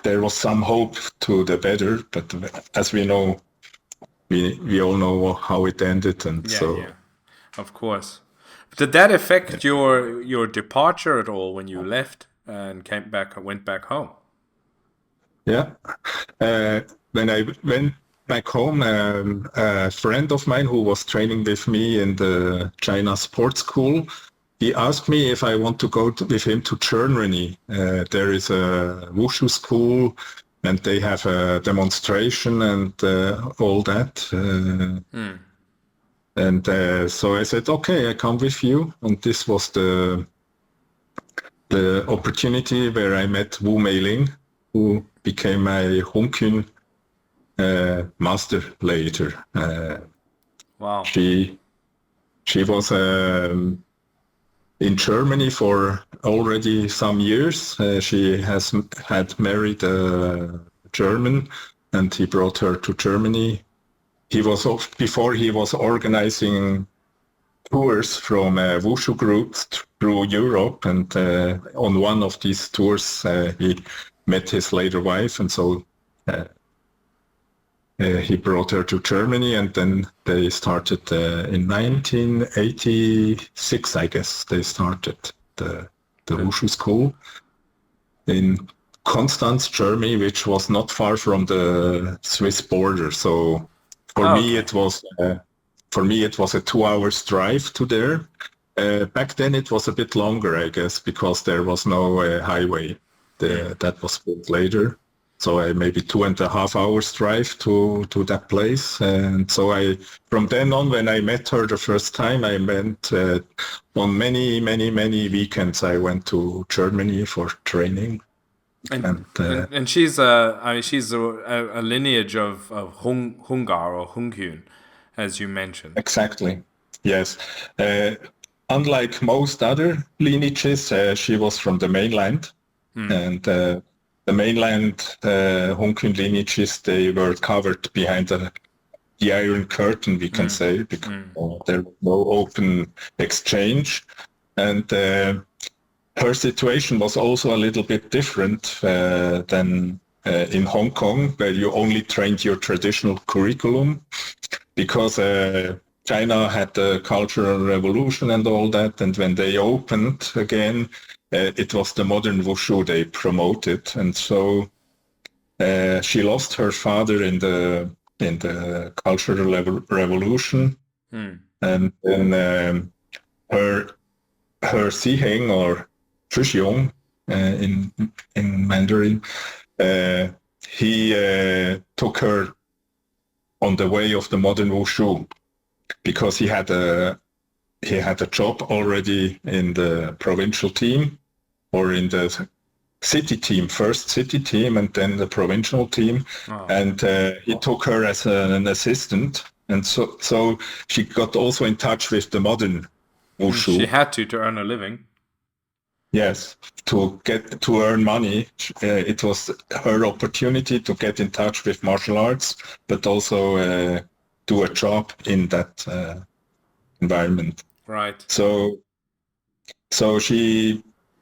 there was some hope to the better, but as we know, we all know how it ended, and Yeah, of course. Did that affect your departure at all when you left and went back home? yeah. When I went back home, a friend of mine who was training with me in the China sports school, he asked me if I want to go with him to Germany. There is a wushu school, and they have a demonstration and all that. And so I said, okay, I come with you. And this was the opportunity where I met Wu Meiling, who became my Hung Kune master later. Wow. She was in Germany for already some years. She had married a German, and he brought her to Germany. Before he was organizing tours from wushu groups through Europe, and on one of these tours he met his later wife, and so he brought her to Germany, and then they started in 1986, I guess. They started the wushu school in Constance, Germany, which was not far from the Swiss border. So for me, it was a 2 hours drive to there. Back then, it was a bit longer, I guess, because there was no highway. That was built later. So I maybe 2.5 hours drive to that place. And so from then on, when I met her the first time, I went on many weekends. I went to Germany for training. And she's she's a lineage of Hungar or Hung Kune, as you mentioned. Exactly. Yes. Unlike most other lineages, she was from the mainland, and the mainland Hung Kune lineages, they were covered behind the Iron Curtain, we can say, because there was no open exchange, and her situation was also a little bit different than in Hong Kong, where you only trained your traditional curriculum, because China had the Cultural Revolution and all that, and when they opened again, it was the modern wushu they promoted, and so she lost her father in the Cultural Revolution, and then her Xiheng or Zhixiong in Mandarin, he took her on the way of the modern wushu, because he had a job already in the provincial team, or in the city team, first city team and then the provincial team. And he took her as an assistant, and so she got also in touch with the modern wushu. She had to earn a living. Yes, to earn money. It was her opportunity to get in touch with martial arts, but also do a job in that environment. Right. So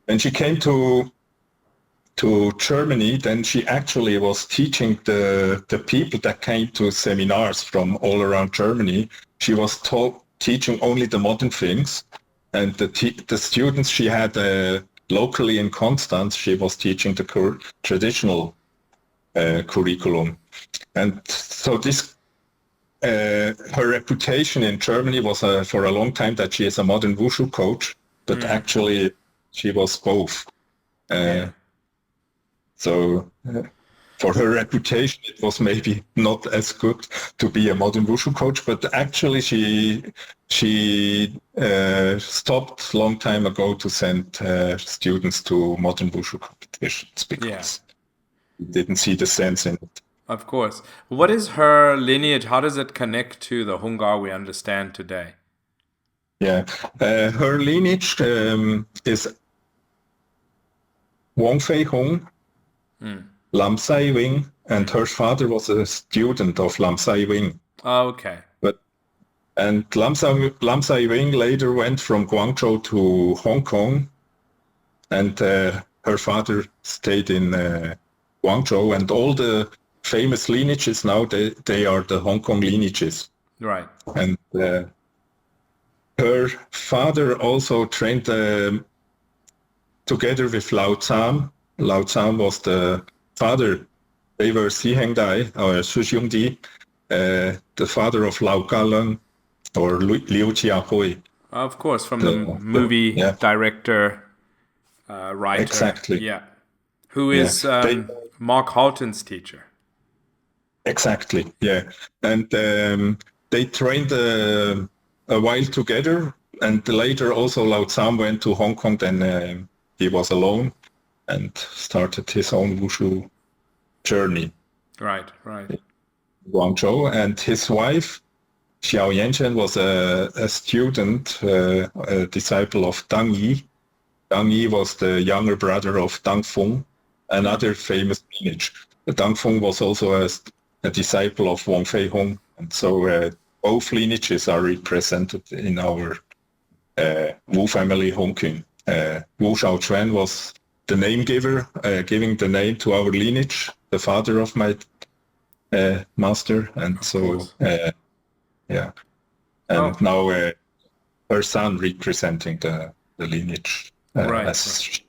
when she came to Germany, then she actually was teaching the people that came to seminars from all around Germany. She was teaching only the modern things, and the students she had locally in Constance, she was teaching the traditional curriculum. And so this her reputation in Germany was for a long time that she is a modern wushu coach, but actually she was both. So for her reputation, it was maybe not as good to be a modern wushu coach, but actually she stopped a long time ago to send students to modern wushu competitions, because she didn't see the sense in it. Of course. What is her lineage? How does it connect to the Hungar we understand today? Yeah, her lineage is Wang Fei Hong, Lam Sai Wing, and her father was a student of Lam Sai Wing. Oh, okay. And Lam Sai Wing later went from Guangzhou to Hong Kong, and her father stayed in Guangzhou, and all the famous lineages now, they are the Hong Kong lineages. Right. And her father also trained together with Lao Tsam. Lao Tsam was the father. They were Si Heng Dai, or Su Xiong Di, the father of Lao Kaleng or Liu Jiahui. Of course, from the movie director, writer. Exactly. Yeah. Who is Mark Halton's teacher. Exactly, yeah. And they trained a while together, and later also Lao Tsam went to Hong Kong, then he was alone and started his own wushu journey. Right. Guangzhou, and his wife, Xiao Yanchen, was a student, a disciple of Dang Yi. Dang Yi was the younger brother of Dang Feng, another famous lineage. Dang Feng was also a disciple of Wang Fei Hong, and so both lineages are represented in our Wu family Hong Kune. Wu Shaochuan was the name giver, giving the name to our lineage, the father of my master, and of so yeah. And now her son representing the lineage. As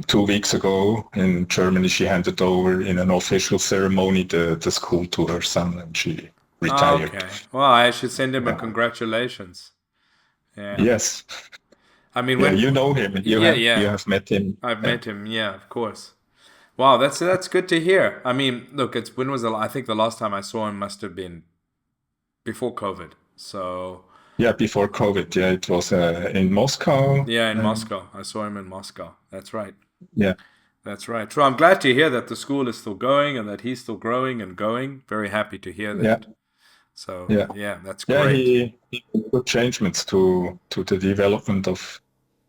2 weeks ago in Germany, she handed over in an official ceremony the school to her son, and she retired. Okay. Well, I should send him a congratulations. Yeah. Yes. I mean, you know him. You have met him. I've met him. Yeah, of course. Wow, that's good to hear. I mean, look, I think the last time I saw him must have been before COVID. So. Yeah, before COVID. Yeah, it was in Moscow. Yeah, in Moscow. I saw him in Moscow. That's right. Yeah. That's right. So I'm glad to hear that the school is still going and that he's still growing and going. Very happy to hear that. Yeah. So that's great. Yeah, he made good changements to the development of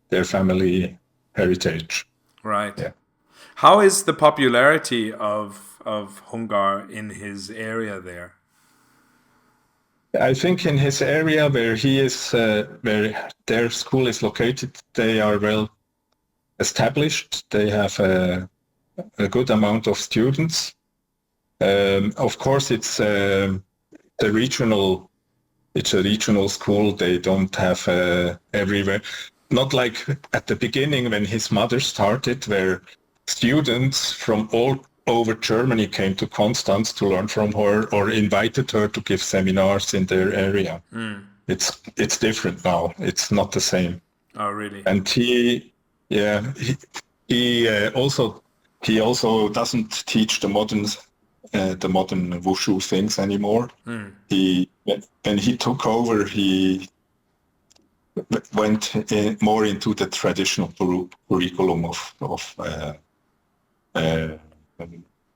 their family heritage. Right. Yeah. How is the popularity of Hungar in his area there? I think in his area where he is, where their school is located, they are well established. They have a good amount of students. Of course, it's a regional school. They don't have everywhere. Not like at the beginning when his mother started, where students from all over Germany came to Constance to learn from her or invited her to give seminars in their area. It's different now. It's not the same. Oh, really? And he also doesn't teach the modern wushu things anymore. When he took over, he went more into the traditional curriculum of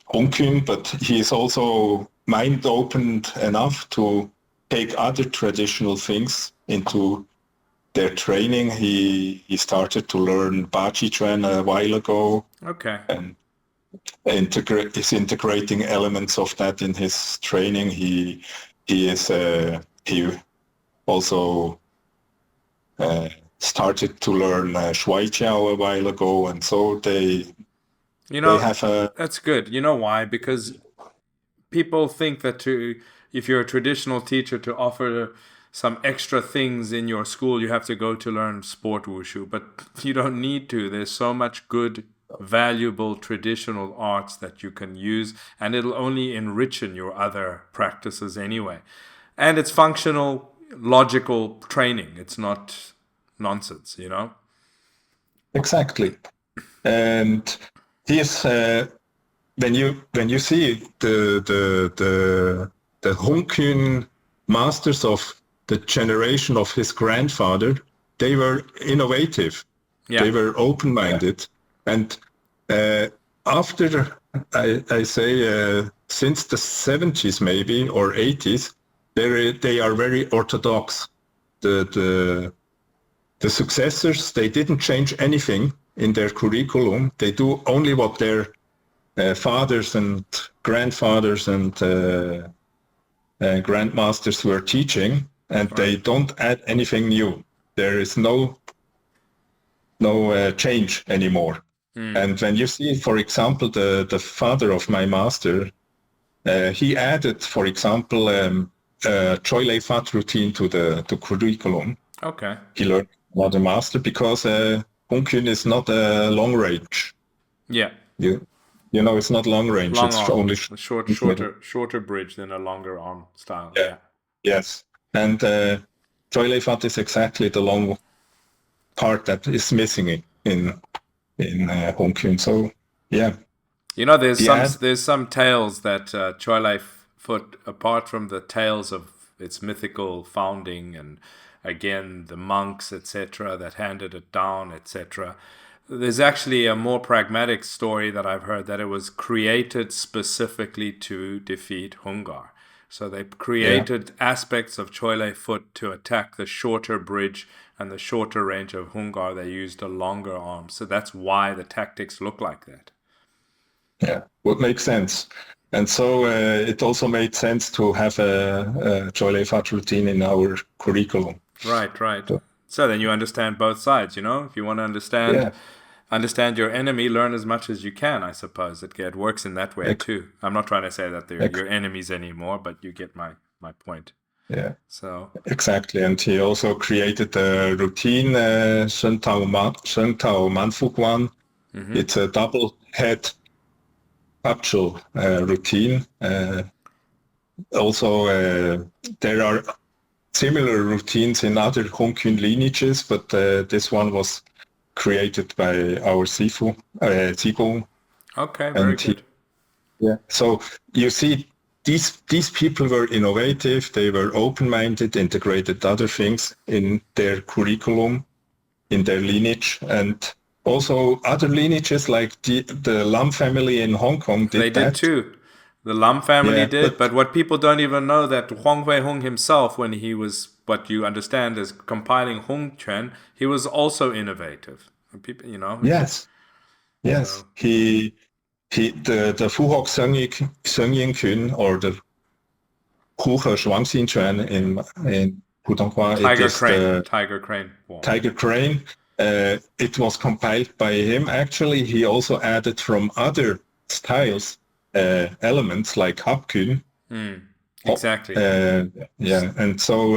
Hong Kune, but he is also mind-opened enough to take other traditional things into their training. He started to learn Baji Chuan a while ago. Okay. And is integrating elements of that in his training. He also started to learn Shuai Jiao a while ago, and so they have that's good. You know why? Because people think that if you're a traditional teacher, to offer some extra things in your school, you have to go to learn sport wushu, but you don't need to. There's so much good, valuable traditional arts that you can use, and it'll only enrich in your other practices anyway. And it's functional, logical training. It's not nonsense, you know? Exactly. And he's when you see the Hong Kune masters of the generation of his grandfather, they were innovative. Yeah. They were open-minded. And after, I say, since the 70s maybe, or 80s, they are very orthodox. The successors, they didn't change anything in their curriculum. They do only what their fathers and grandfathers and grandmasters were teaching, and they don't add anything new. There is no change anymore. And when you see, for example, the father of my master, he added, for example, Choi Lei Fat routine to the curriculum. Okay. He learned another master because Hung Kune is not a long range. Yeah. You know, it's not long range. Long it's arm. only shorter bridge than a longer arm style. Yeah. Yes. And Choi Lei Fat is exactly the long part that is missing in Hung Kune. So yeah. You know, there's some tales that Choi Lei Foot, apart from the tales of its mythical founding and again the monks, etc., that handed it down, etc. There's actually a more pragmatic story that I've heard, that it was created specifically to defeat Hungar. So they created aspects of Choi Lei Foot to attack the shorter bridge and the shorter range of Hungar. They used a longer arm. So that's why the tactics look like that. Yeah, would make sense. And so it also made sense to have a Choi Lei Fat routine in our curriculum. Right. So then you understand both sides, you know? If you want to understand your enemy, learn as much as you can, I suppose. It works in that way too. I'm not trying to say that they're your enemies anymore, but you get my point. Yeah. So exactly. And he also created a routine, Shen Tao Manfu Guan. It's a double head capsule routine. Also, there are similar routines in other Hung Kune lineages, but this one was created by our Sifu, Qigong. Okay, very good. So you see, these people were innovative. They were open-minded, integrated other things in their curriculum, in their lineage, and also other lineages like the Lam family in Hong Kong did did too. The Lam family did, but what people don't even know, that Huang Hui Hung himself, when he was, what you understand is compiling Hung Quan, he was also innovative. People, you know. Yes. So. He the Fu Hok Xingyi Kun, or the Hu He Shuang Xin Quan in Putonghua. Tiger crane. Wow. Tiger crane. It was compiled by him. Actually, he also added from other styles elements like Hap Kun. Exactly. And so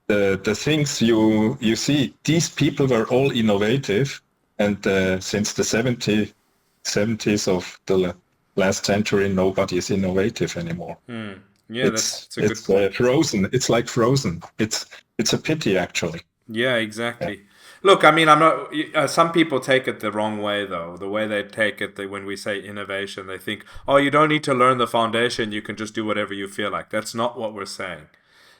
the things you see, these people were all innovative, and since the 70s of the last century, nobody is innovative anymore. Yeah, that's a good point. Frozen. It's like frozen. It's a pity, actually. Yeah, exactly. Look, I mean, I'm not. Some people take it the wrong way, though. The way they take it, when we say innovation, they think, "Oh, you don't need to learn the foundation. You can just do whatever you feel like." That's not what we're saying.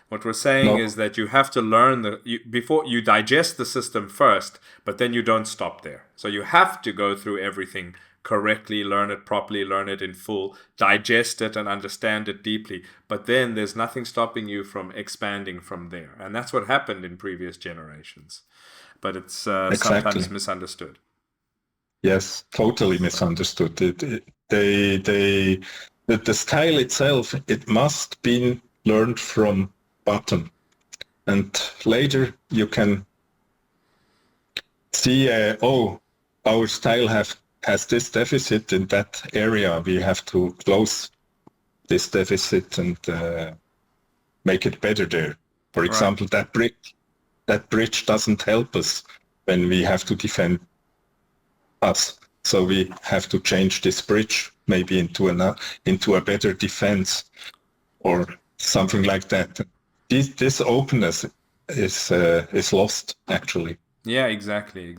What we're saying is that you have to learn before you digest the system first, but then you don't stop there. So you have to go through everything correctly, learn it properly, learn it in full, digest it and understand it deeply. But then there's nothing stopping you from expanding from there. And that's what happened in previous generations. But it's sometimes misunderstood. Yes, totally misunderstood. The style itself, it must be learned from bottom. And later you can see, our style has this deficit in that area. We have to close this deficit and make it better there. For example, that bridge doesn't help us when we have to defend us. So we have to change this bridge maybe into a better defense or something like that. This openness is lost, actually. Yeah, exactly.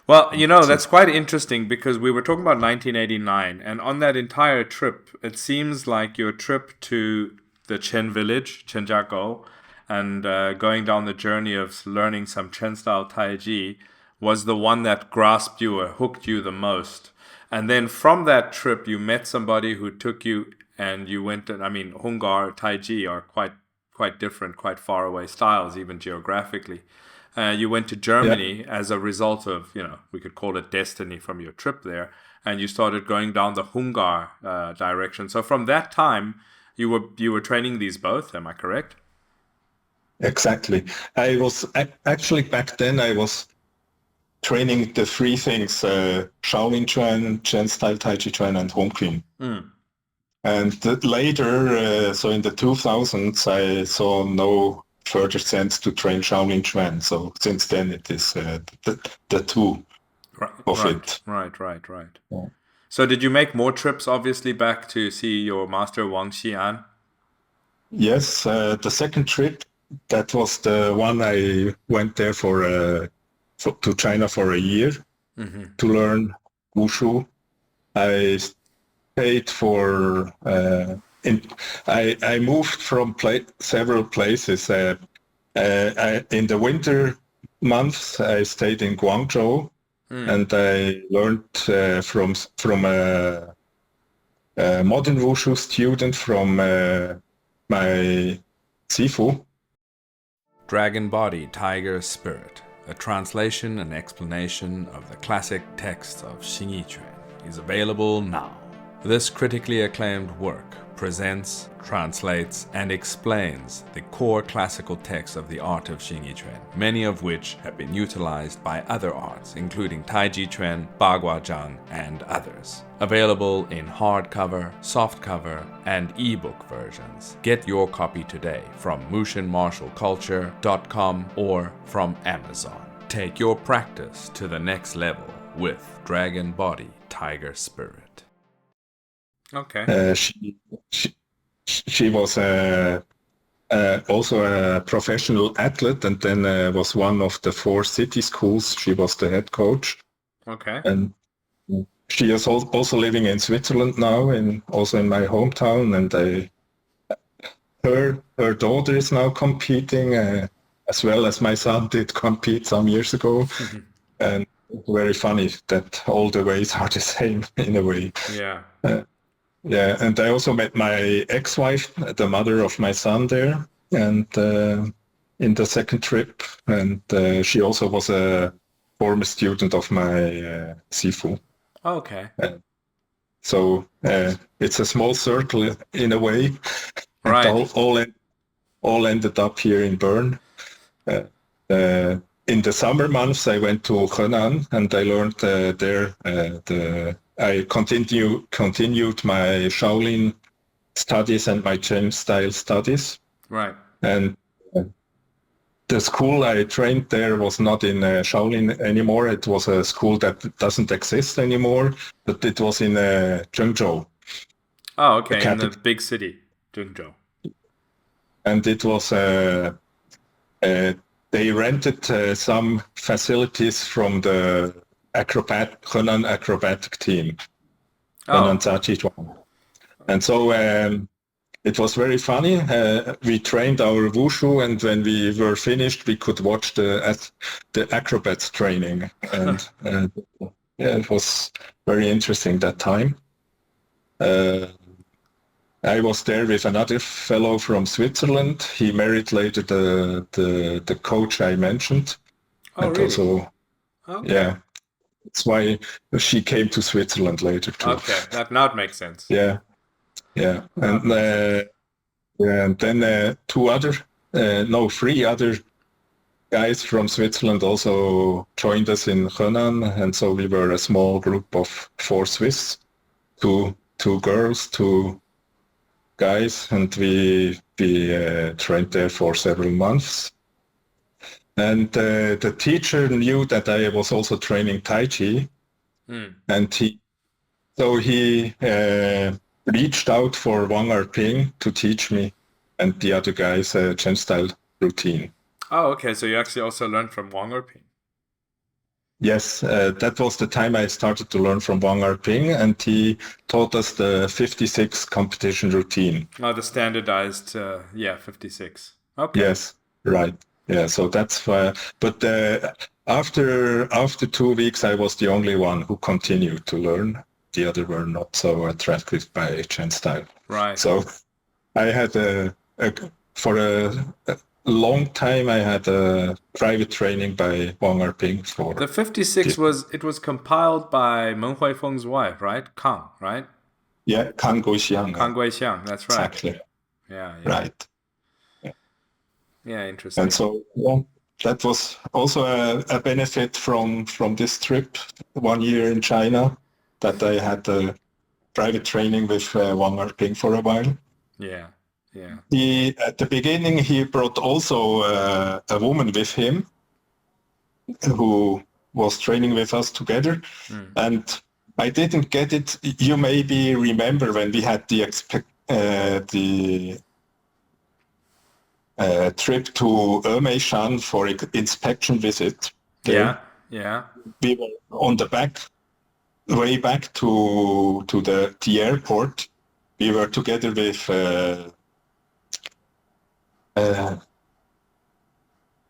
Well, that's quite interesting, because we were talking about 1989, and on that entire trip, it seems like your trip to the Chen Village, Chenjiagou, and going down the journey of learning some Chen-style Taiji was the one that grasped you or hooked you the most. And then from that trip, you met somebody who took you, and you went, Hungar, Taiji are quite different, quite far away styles, even geographically. You went to Germany as a result of, we could call it destiny from your trip there, and you started going down the Hungar direction. So from that time, you were training these both, am I correct? Exactly. I was actually, back then I was training the three things: Shaolin Chuan, Chen style Taiji Chuan, and Hung Kune. And later, so in the 2000s, I saw no further sense to train Shaolin Quan. So since then, it is the two of it. Right. Yeah. So did you make more trips, obviously, back to see your master Wang Xian? Yes, the second trip, that was the one I went there to China for a year to learn Wushu. I stayed I moved from several places. In the winter months, I stayed in Guangzhou, and I learned from a modern Wushu student from my Sifu. Dragon Body, Tiger Spirit, a translation and explanation of the classic text of Xingyi Quan, is available now. This critically acclaimed work presents, translates, and explains the core classical texts of the art of Xingyi Quan, many of which have been utilized by other arts, including Taiji Quan, Baguazhang, and others. Available in hardcover, softcover, and ebook versions. Get your copy today from mushinmartialculture.com or from Amazon. Take your practice to the next level with Dragon Body, Tiger Spirit. Okay. She was also a professional athlete, and then was one of the 4 city schools. She was the head coach. Okay. And she is also living in Switzerland now, also in my hometown. And her daughter is now competing, as well as my son did compete some years ago. And it's very funny that all the ways are the same in a way. Yeah. Yeah, and I also met my ex-wife, the mother of my son there, and in the second trip, and she also was a former student of my Sifu. Okay. So it's a small circle in a way. Right. All ended up here in Bern. In the summer months, I went to Henan, and I learned there I continued my Shaolin studies and my Chen style studies. Right. And the school I trained there was not in Shaolin anymore. It was a school that doesn't exist anymore, but it was in Guangzhou. Oh, okay, in the big city, Guangzhou. And it was they rented some facilities from the Henan acrobatic team, Henan Taiji Quan. And so it was very funny. We trained our Wushu, and when we were finished, we could watch the acrobats training. And yeah, it was very interesting that time. I was there with another fellow from Switzerland. He married later the coach I mentioned. Oh, and really? Also, okay. Yeah, that's why she came to Switzerland later too. Okay, that now makes sense. Yeah. And then 3 other guys from Switzerland also joined us in Henan, and so we were a small group of 4 Swiss, two girls, 2 guys, and we trained there for several months. And the teacher knew that I was also training Tai Chi, and he reached out for Wang Erping to teach me and the other guys Chen style routine. Oh, okay, so you actually also learned from Wang Erping. Yes, that was the time I started to learn from Wang Erping, and he taught us the 56 competition routine. Oh, the standardized, 56. Okay. Yes, right. Yeah, so that's why. But after 2 weeks, I was the only one who continued to learn. The other were not so attracted by Chen style. Right. So I had for a long time, I had a private training by Wang Erping for... The 56 was compiled by Meng Huifeng's wife, right? Kang, right? Yeah, Kang Guoxiang. Kang Guixiang, that's right. Exactly. Yeah. Right. Yeah, interesting. And so that was also a benefit from this trip, 1 year in China, that I had private training with Wang Erping for a while. Yeah. Yeah. At the beginning, he brought also a woman with him who was training with us together. And I didn't get it. You maybe remember when we had the trip to Emeishan for an inspection visit. Yeah. Yeah. We were on the way back to the airport. We were together with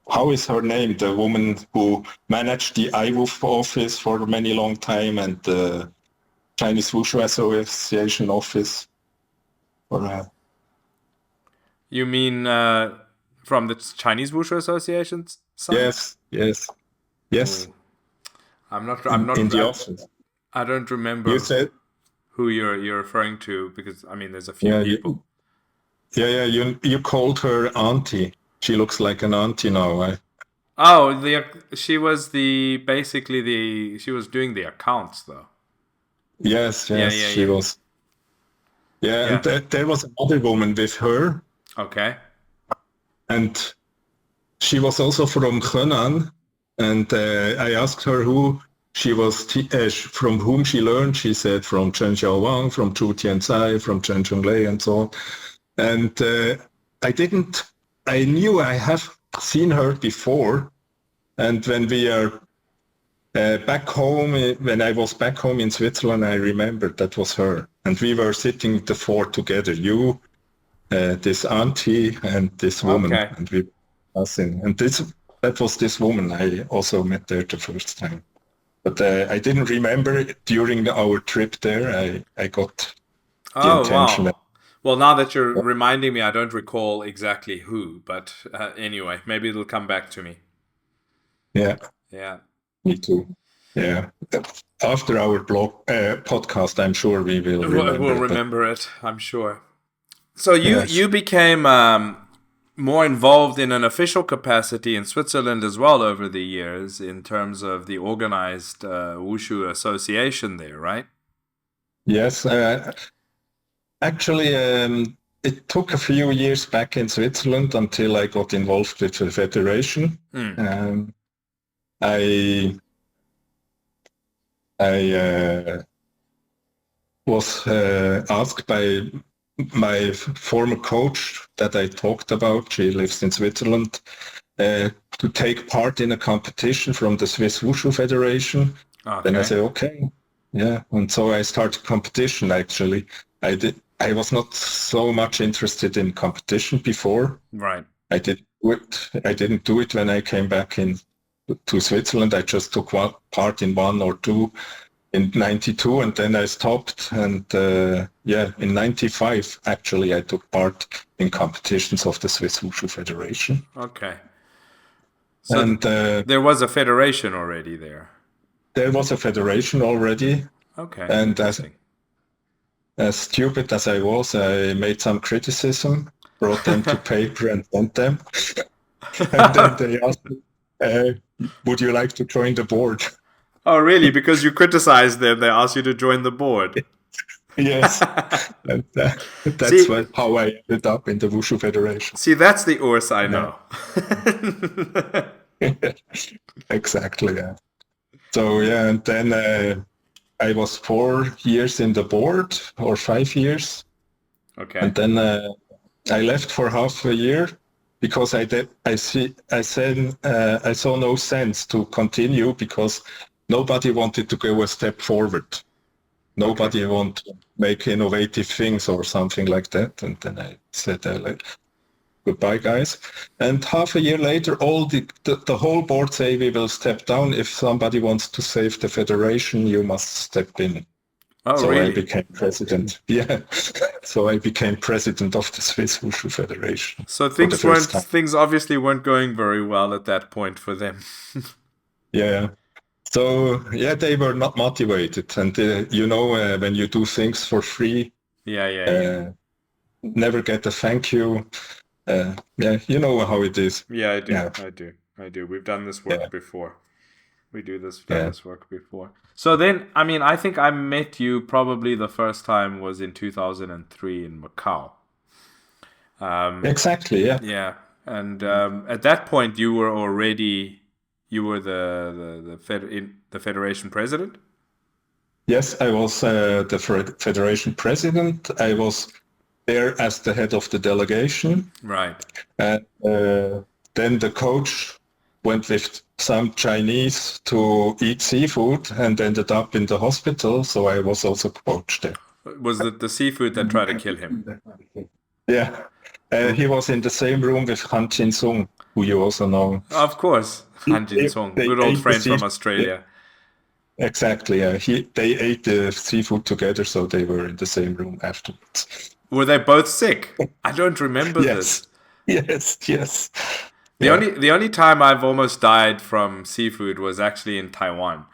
how is her name? The woman who managed the IWUF office for many long time and the Chinese Wushu Association office. You mean from the Chinese Wushu Association's side? Yes. Ooh. I'm not in the office. I don't remember You said who you're referring to, because I mean there's a few people. You called her auntie. She looks like an auntie now. She was she was doing the accounts though. Yes, she was. Yeah, and there was another woman with her. Okay. And she was also from Henan. And I asked her who she was, from whom she learned. She said from Chen Xiaowang, from Zhu Tianzai, from Chen Chonglei, and so on. And I knew I have seen her before. And when we are back home, when I was back home in Switzerland, I remembered that was her. And we were sitting the four together, you, this auntie, and this woman. Okay. And we and that was this woman I also met there the first time. But I didn't remember it during our trip there. I got the intention. Wow. Well, now that you're reminding me, I don't recall exactly who, but anyway, maybe it'll come back to me. Yeah. Yeah. Me too. Yeah. After our podcast, I'm sure we will remember. We'll remember it, I'm sure. So you became more involved in an official capacity in Switzerland as well over the years in terms of the organized Wushu association there, right? Yes. Actually, it took a few years back in Switzerland until I got involved with the federation. I was asked by my former coach that I talked about, she lives in Switzerland, to take part in a competition from the Swiss Wushu Federation. Okay. Then I said, okay. Yeah, and so I started competition actually. I was not so much interested in competition before. Right. I didn't do it when I came back to Switzerland. I just took part in one or two in 92, and then I stopped. And in 95, actually, I took part in competitions of the Swiss Wushu Federation. Okay. So and there was a federation already there. There was a federation already. Okay. And as stupid as I was, I made some criticism, brought them to paper and sent them. And then they asked me, would you like to join the board? Oh, really? Because you criticized them, they asked you to join the board? Yes. And that's how I ended up in the Wushu Federation. See, that's the Urs I know. Exactly, yeah. So, yeah, and then I was 4 years in the board, or 5 years. Okay. And then I left for half a year because I saw no sense to continue because nobody wanted to go a step forward. Nobody wanted to make innovative things or something like that. And then I said, goodbye, guys. And half a year later, all the whole board say we will step down. If somebody wants to save the federation, you must step in. Oh, so really? I became president. Yeah. So I became president of the Swiss Wushu Federation. So things obviously weren't going very well at that point for them. Yeah. So they were not motivated, and when you do things for free, never get a thank you. You know how it is. Yeah, I do. Yeah. I do. We've done this work before. We do this. We've done this work before. So then, I mean, I think I met you probably the first time was in 2003 in Macau. Exactly, yeah. Yeah, and at that point you were the federation president. Yes, I was the federation president. I was there as the head of the delegation. Right. And then the coach went with some Chinese to eat seafood and ended up in the hospital. So I was also coach there. Was it the seafood that tried to kill him? Yeah. He was in the same room with Han Jin-sung, who you also know. Of course, Han Jin-sung, good old friend from Australia. Exactly. They ate the seafood together, so they were in the same room afterwards. Were they both sick? I don't remember this. Yes. The only time I've almost died from seafood was actually in Taiwan,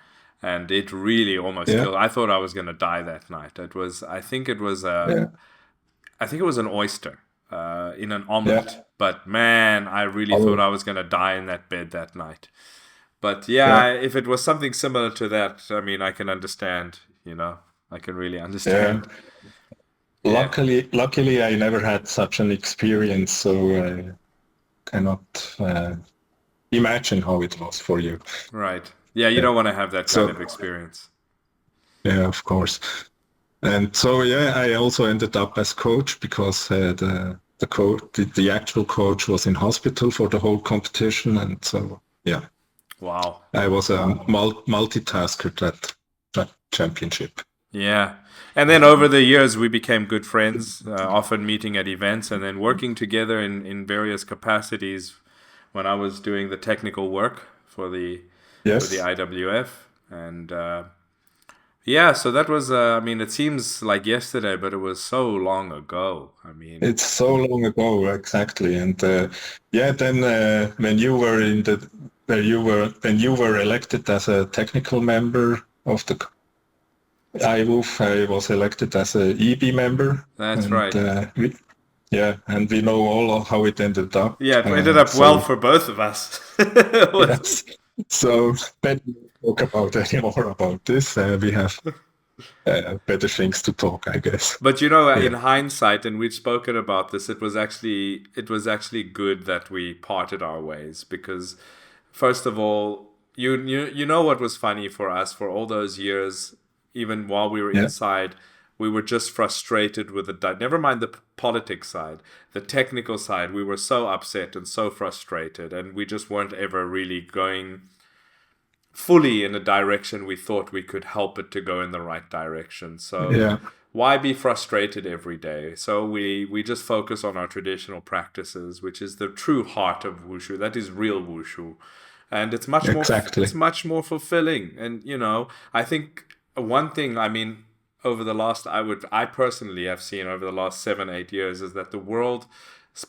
and it really almost killed. I thought I was going to die that night. I think it was an oyster in an omelet. Yeah. But man, I really thought I was going to die in that bed that night. But if it was something similar to that, I mean, I can understand. I can really understand. Yeah. Luckily, I never had such an experience, so I cannot imagine how it was for you. Right. Yeah, you don't want to have that kind of experience. Yeah, of course. And so, I also ended up as coach because the actual coach was in hospital for the whole competition, and so Wow. I was a multitasker at that championship. Yeah. And then over the years, we became good friends, often meeting at events and then working together in various capacities when I was doing the technical work for the IWF. And so that was, it seems like yesterday, but it was so long ago. I mean, it's so long ago, exactly. And then when you were elected as a technical member of the IWF, I was elected as a EB member. That's right. And we know all how it ended up. Yeah, it ended up well for both of us. Yes. So then talk about any more about this. We have better things to talk, I guess. But in hindsight, and we've spoken about this, it was actually good that we parted our ways because, first of all, you know what was funny for us for all those years. Even while we were inside, we were just frustrated with never mind the politics side, the technical side. We were so upset and so frustrated, and we just weren't ever really going fully in a direction we thought we could help it to go in the right direction. So why be frustrated every day? So we just focus on our traditional practices, which is the true heart of wushu. That is real wushu, and it's much more fulfilling. And I think. One thing, over the last, I personally have seen over the last 7-8 years is that the world,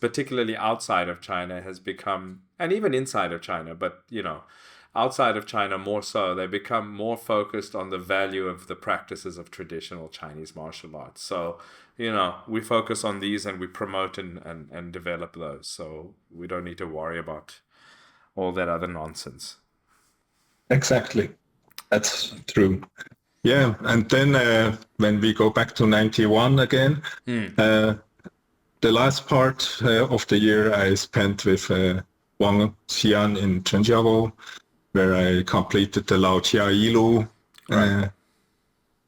particularly outside of China, has become, and even inside of China, but, outside of China more so, they become more focused on the value of the practices of traditional Chinese martial arts. So, we focus on these and we promote and develop those. So we don't need to worry about all that other nonsense. Exactly. That's true. Yeah, and then when we go back to 91 again, the last part of the year I spent with Wang Xian in Zhenjiao, where I completed the Lao Jia Yilu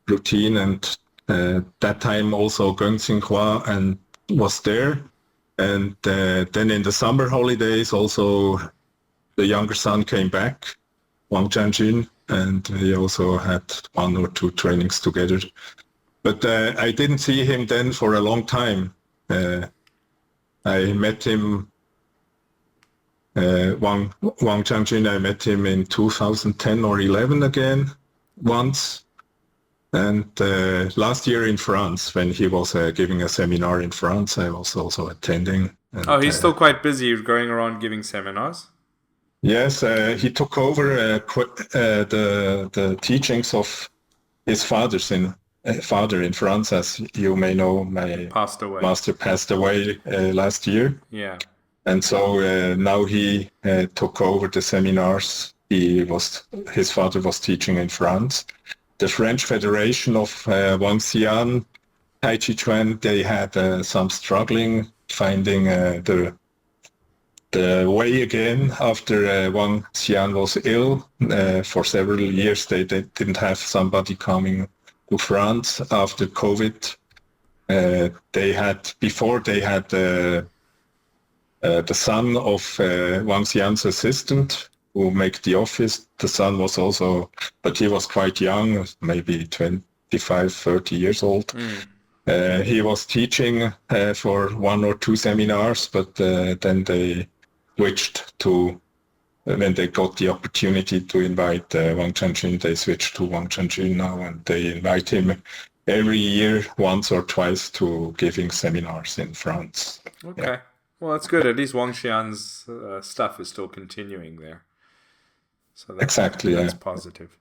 routine, and that time also Gong Xinghua and was there. And then in the summer holidays also the younger son came back, Wang Jianjun, and we also had 1 or 2 trainings together. But I didn't see him then for a long time. I met him, Wang Jianjun, I met him in 2010 or 11 again, once. And last year in France, when he was giving a seminar in France, I was also attending. And, he's still quite busy going around giving seminars? Yes, he took over the teachings of his father in France, as you may know. My master passed away last year. Yeah. And so now he took over the seminars His father was teaching in France. The French Federation of Wangxian, Taiji Quan, they had some struggling finding the way again after Wang Xian was ill. For several years, they didn't have somebody coming to France after COVID. They had the son of Wang Xian's assistant who made the office. The son was also, but he was quite young, maybe 25, 30 years old. He was teaching for 1 or 2 seminars, but then they switched to, when they got the opportunity to invite Wang Chanjun, they switched to Wang Chanjun now, and they invite him every year, once or twice, to giving seminars in France. Okay. Yeah. Well, that's good. At least Wang Xian's stuff is still continuing there. So that's positive.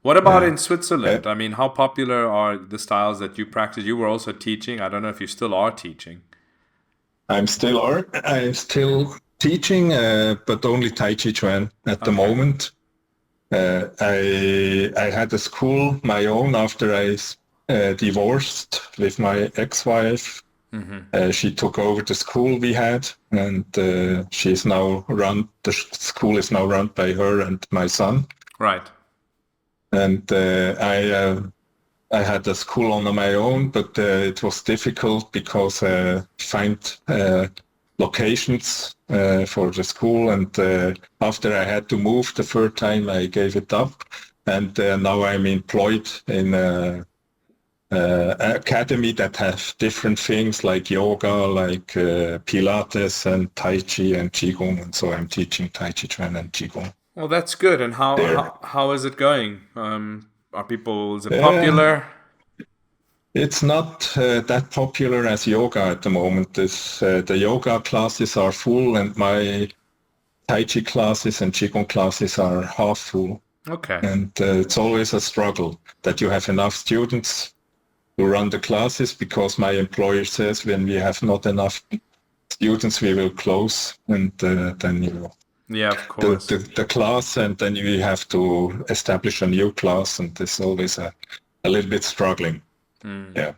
What about in Switzerland? I mean, how popular are the styles that you practice? You were also teaching. I don't know if you still are teaching. I'm still teaching, but only Taiji Chuan at the moment. I had a school, my own, after I divorced with my ex-wife. She took over the school we had, and the school is now run by her and my son. Right. And I had a school on my own, but it was difficult because find locations for the school, and after I had to move the third time, I gave it up, and now I'm employed in an academy that have different things like yoga, like Pilates and Tai Chi and Qigong, and so I'm teaching Tai Chi Chuan and Qigong. Well, that's good. And how is it going? Is it popular? It's not that popular as yoga at the moment. The yoga classes are full, and my Tai Chi classes and Qigong classes are half full. Okay. And it's always a struggle that you have enough students to run the classes, because my employer says when we have not enough students, we will close, and then yeah, of course. The class, and then you have to establish a new class, and it's always a little bit struggling. But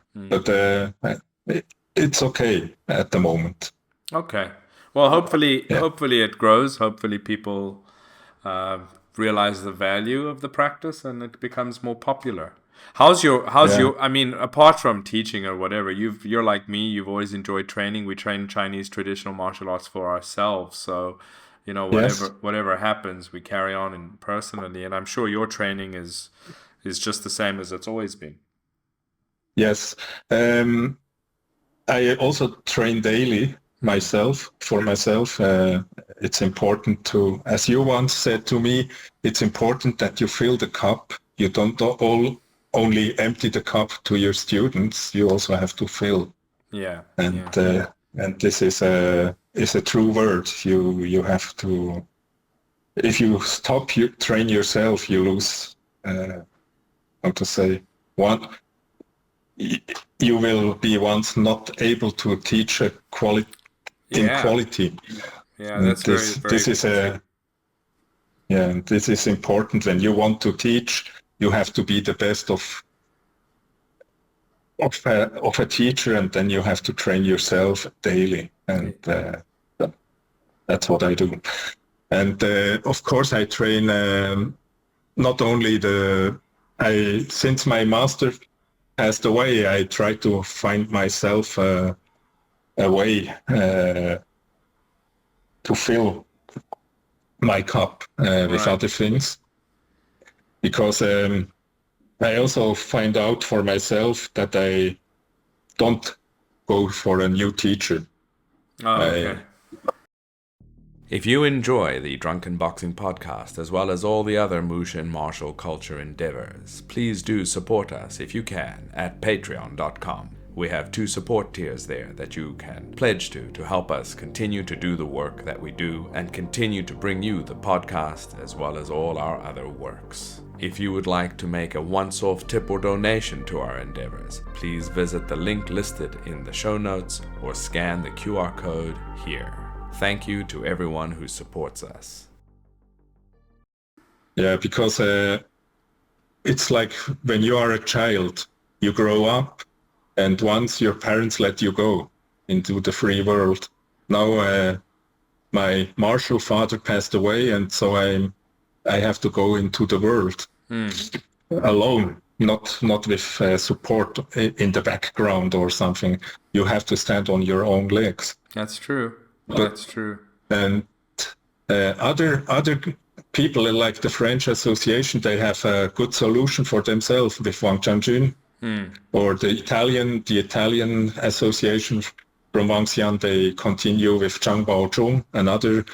it's okay at the moment. Okay. Well, hopefully it grows. Hopefully people realize the value of the practice and it becomes more popular. How's your I mean, apart from teaching or whatever, you're like me, you've always enjoyed training. We train Chinese traditional martial arts for ourselves, so whatever happens, we carry on in personally, and I'm sure your training is just the same as it's always been. Yes. I also train daily for myself. It's important to, as you once said to me, it's important that you fill the cup. You don't only empty the cup to your students, you also have to fill. Yeah. And this is a true word. You have to, if you stop train yourself, you lose, you will be once not able to teach quality. Yeah, that's this is important. When you want to teach, you have to be the best of a teacher, and then you have to train yourself daily, and that's what I do. And of course, I train not only since my master passed away, I try to find myself a way to fill my cup with other things, because I also find out for myself that I don't go for a new teacher. Oh, okay. If you enjoy the Drunken Boxing podcast, as well as all the other Mushin martial culture endeavors, please do support us if you can at patreon.com. We have 2 support tiers there that you can pledge to help us continue to do the work that we do and continue to bring you the podcast as well as all our other works. If you would like to make a once-off tip or donation to our endeavors, please visit the link listed in the show notes or scan the QR code here. Thank you to everyone who supports us. Yeah, because it's like when you are a child, you grow up, and once your parents let you go into the free world. Now my martial father passed away, and so I have to go into the world alone, not with support in the background or something. You have to stand on your own legs. That's true. But, That's true. And other people like the French Association, they have a good solution for themselves with Wang Chanjun, or the Italian Association from Wangxian. They continue with Zhang Baozhong, another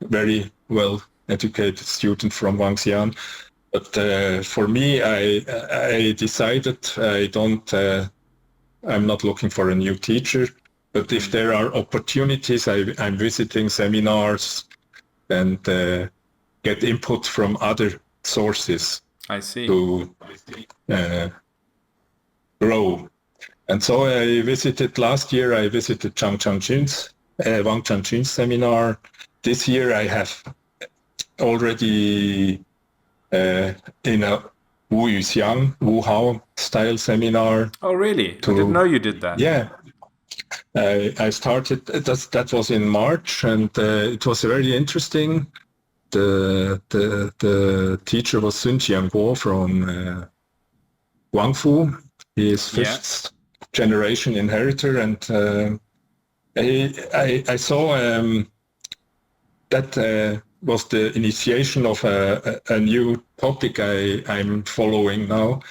very well educated student from Wangxian. But for me, I decided I'm not looking for a new teacher. But if there are opportunities, I'm visiting seminars and get input from other sources. I see. To grow. And so last year I visited Wang Changjun's seminar. This year I have already in a Wu Hao style seminar. Oh, really? I didn't know you did that. Yeah. I started, that was in March, and it was very interesting. The teacher was Sun Jianguo from Guangzhou. He is fifth generation inheritor, and I saw that was the initiation of a new topic I'm following now.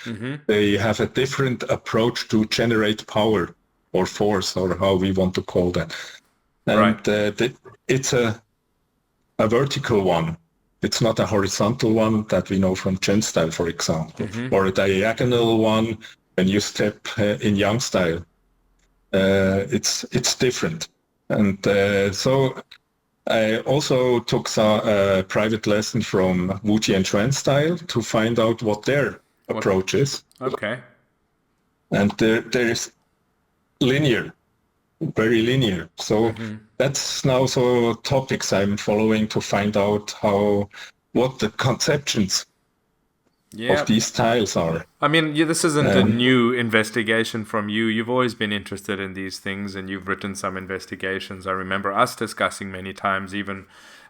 They have a different approach to generate power or force, or how we want to call that. And it's a vertical one. It's not a horizontal one that we know from Chen style, for example, or a diagonal one when you step in Yang style. It's different. And so I also took a private lesson from Wu Jianchuan style to find out what their approach is. Okay. And there is linear, very linear. So that's now topics I'm following to find out what the conceptions of these styles are. I mean, this isn't a new investigation from you. You've always been interested in these things, and you've written some investigations. I remember us discussing many times, even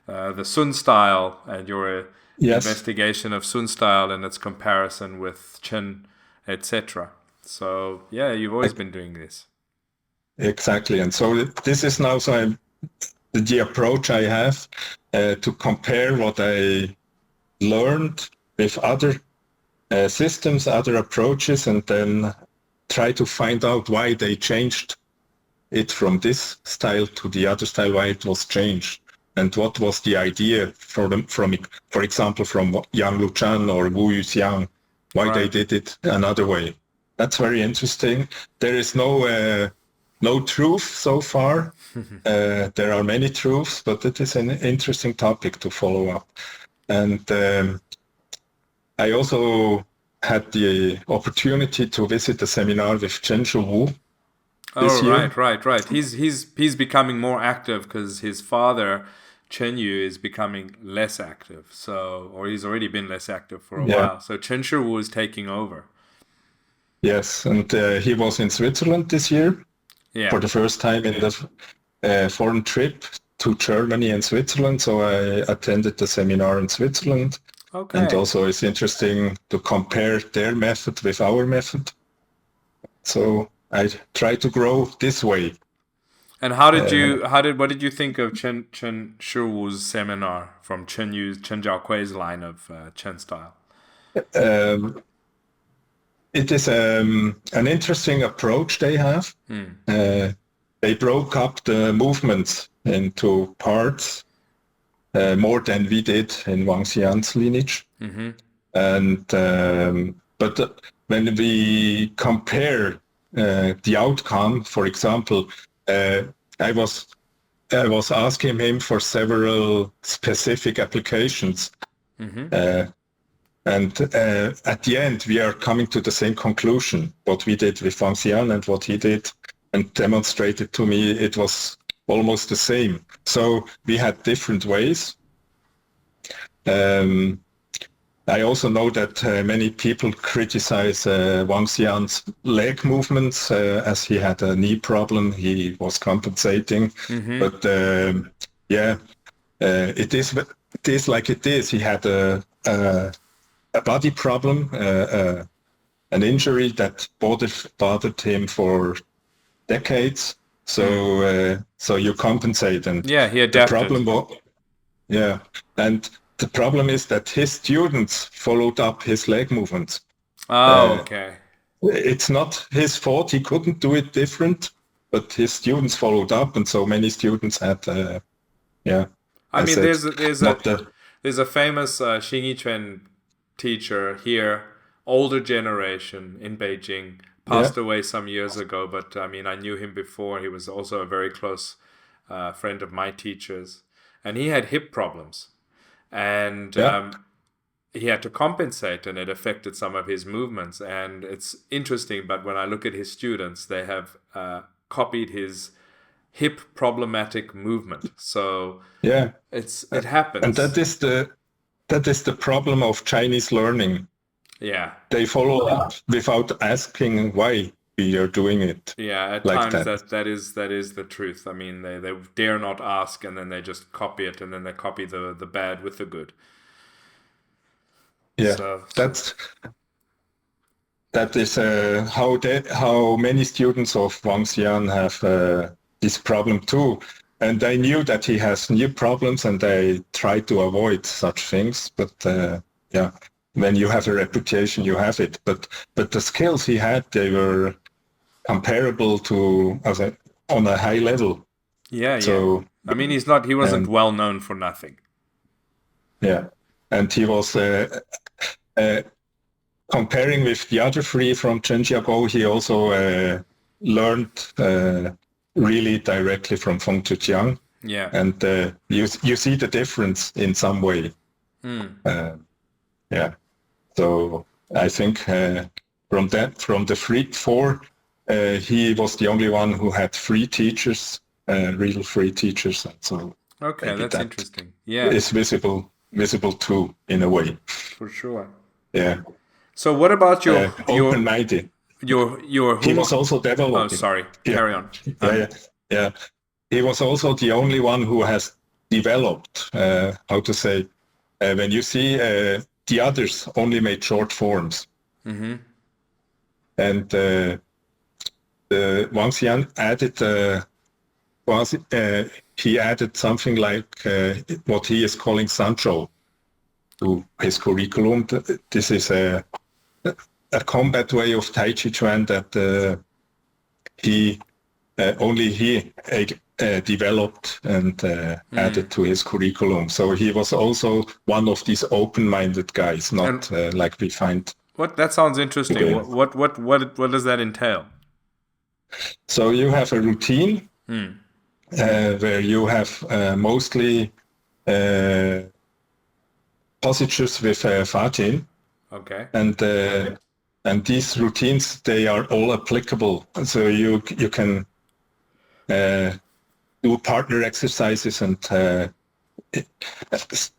the Sun style and your investigation of Sun style and its comparison with Chen, etc. So, yeah, you've always been doing this. Exactly. And so this is now the approach I have to compare what I learned with other systems, other approaches, and then try to find out why they changed it from this style to the other style, why it was changed, and what was the idea for example, from Yang Luchan or Wu Yuxiang, why they did it another way. That's very interesting. There is no truth so far. There are many truths, but it is an interesting topic to follow up. And I also had the opportunity to visit a seminar with Chen Wu this year. Right. He's becoming more active because his father, Chen Yu, is becoming less active. Or he's already been less active for a while. So Chen Wu is taking over. Yes, and he was in Switzerland this year for the first time in the foreign trip to Germany and Switzerland. So I attended the seminar in Switzerland. Okay. And also it's interesting to compare their method with our method. So I try to grow this way. And what did you think of Chen Shiwu's seminar from Chen Jiaokui's line of Chen style? It is an interesting approach they have. They broke up the movements into parts more than we did in Wang Xian's lineage. And but when we compare the outcome, for example, I was asking him for several specific applications. And at the end, we are coming to the same conclusion, what we did with Wang Xian and what he did, and demonstrated to me it was almost the same. So we had different ways. I also know that many people criticize Wang Xian's leg movements as he had a knee problem. He was compensating, but it is like it is. He had a body problem, an injury that bothered him for decades. So you compensate, and Yeah, he the adapted. problem, and the problem is that his students followed up his leg movements. Oh, okay. It's not his fault; he couldn't do it different, but his students followed up, and so many students had, I mean, said, not the there's a famous Xingyi Quan teacher here, older generation in Beijing, passed away some years ago. But I mean, I knew him before. He was also a very close friend of my teachers, and he had hip problems, and he had to compensate, and it affected some of his movements. And it's interesting, but when I look at his students, they have copied his hip problematic movement. So it happens. And that is the problem of Chinese learning. Yeah. They follow up without asking why we are doing it. Yeah, at like times that is the truth. I mean, they dare not ask, and then they just copy it, and then they copy the bad with the good. Yeah, that is how many students of Wang Xian have this problem too. And I knew that he has new problems, and I try to avoid such things. But when you have a reputation, you have it. But the skills he had, they were comparable to on a high level. Yeah. So I mean, he wasn't well known for nothing. Yeah, and he was comparing with the other three from Zhenjiagou. He also learned really directly from Feng Zhijiang. Yeah, and you see the difference in some way. So I think from the four, he was the only one who had three teachers, real free teachers. And so okay, that's interesting. Yeah, it's visible too in a way. For sure. Yeah. So what about your open-minded? He was also developing. Oh, sorry. Carry on. Yeah. He was also the only one who has developed. When you see the others only made short forms, and Wang Xian added. He added something like what he is calling Sanzhou to his curriculum. This is a combat way of Taiji Chuan that he developed and added to his curriculum. So he was also one of these open-minded guys, not like we find. That sounds interesting. What does that entail? So you have a routine. Where you have mostly postures with Fajin. Okay. And these routines, they are all applicable. So you can do partner exercises and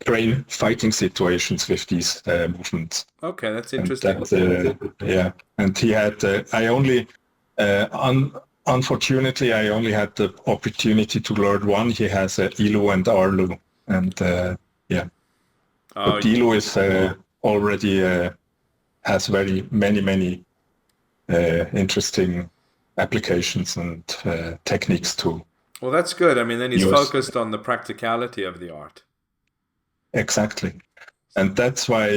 train fighting situations with these movements. Okay, that's interesting. And he had unfortunately, I only had the opportunity to learn one. He has Ilu and Arlu, and but Ilu is already has very many interesting applications and techniques too. Well, that's good. I mean, then he's focused on the practicality of the art. Exactly, and that's why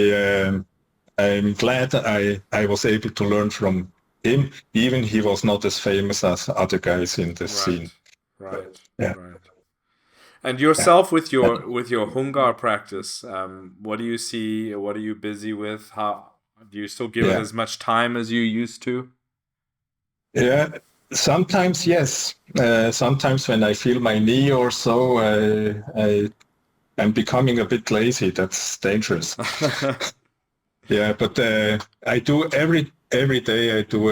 I'm glad I was able to learn from him, even he was not as famous as other guys in the scene. Right. And yourself with your Hungar practice, what do you see? What are you busy with? How do you still give it as much time as you used to? Yeah, sometimes yes. Sometimes when I feel my knee or so, I'm becoming a bit lazy. That's dangerous. Yeah, but I do every day I do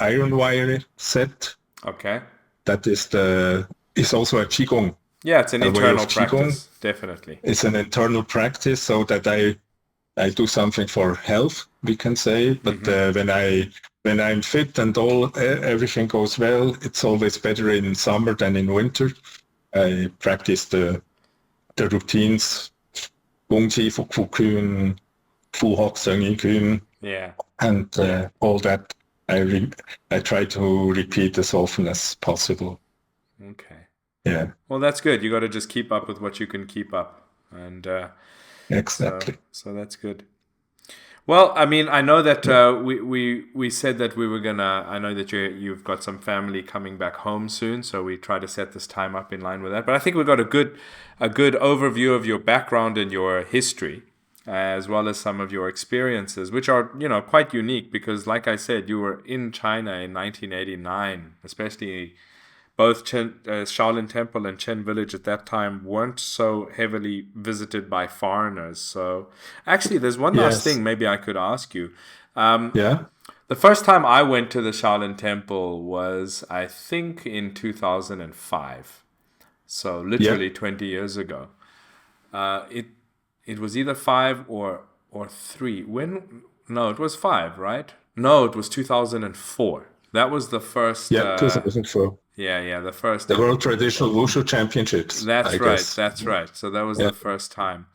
iron wire set. Okay. That is also a Qigong. Yeah, it's an internal practice, definitely. It's an internal practice so that I I do something for health, we can say. But when I'm fit and everything goes well, it's always better in summer than in winter. I practice the routines, Gongji, Kune, Fu Hok, Xingyi Kune, and all that. I try to repeat as often as possible. Okay. Yeah. Well, that's good. You got to just keep up with what you can keep up, and exactly. So that's good. Well, I mean, I know that we said that we were gonna. I know that you've got some family coming back home soon, so we try to set this time up in line with that. But I think we got a good overview of your background and your history, as well as some of your experiences, which are quite unique because, like I said, you were in China in 1989, especially. Both Shaolin Temple and Chen Village at that time weren't so heavily visited by foreigners. So, actually, there's one last thing maybe I could ask you. Yeah. The first time I went to the Shaolin Temple was, I think, in 2005. So, literally 20 years ago. It was either 5 or 3. No, it was 5, right? No, it was 2004. That was the first. 2004. Yeah, the first. The World Traditional Wushu Championships. That's right. So that was the first time.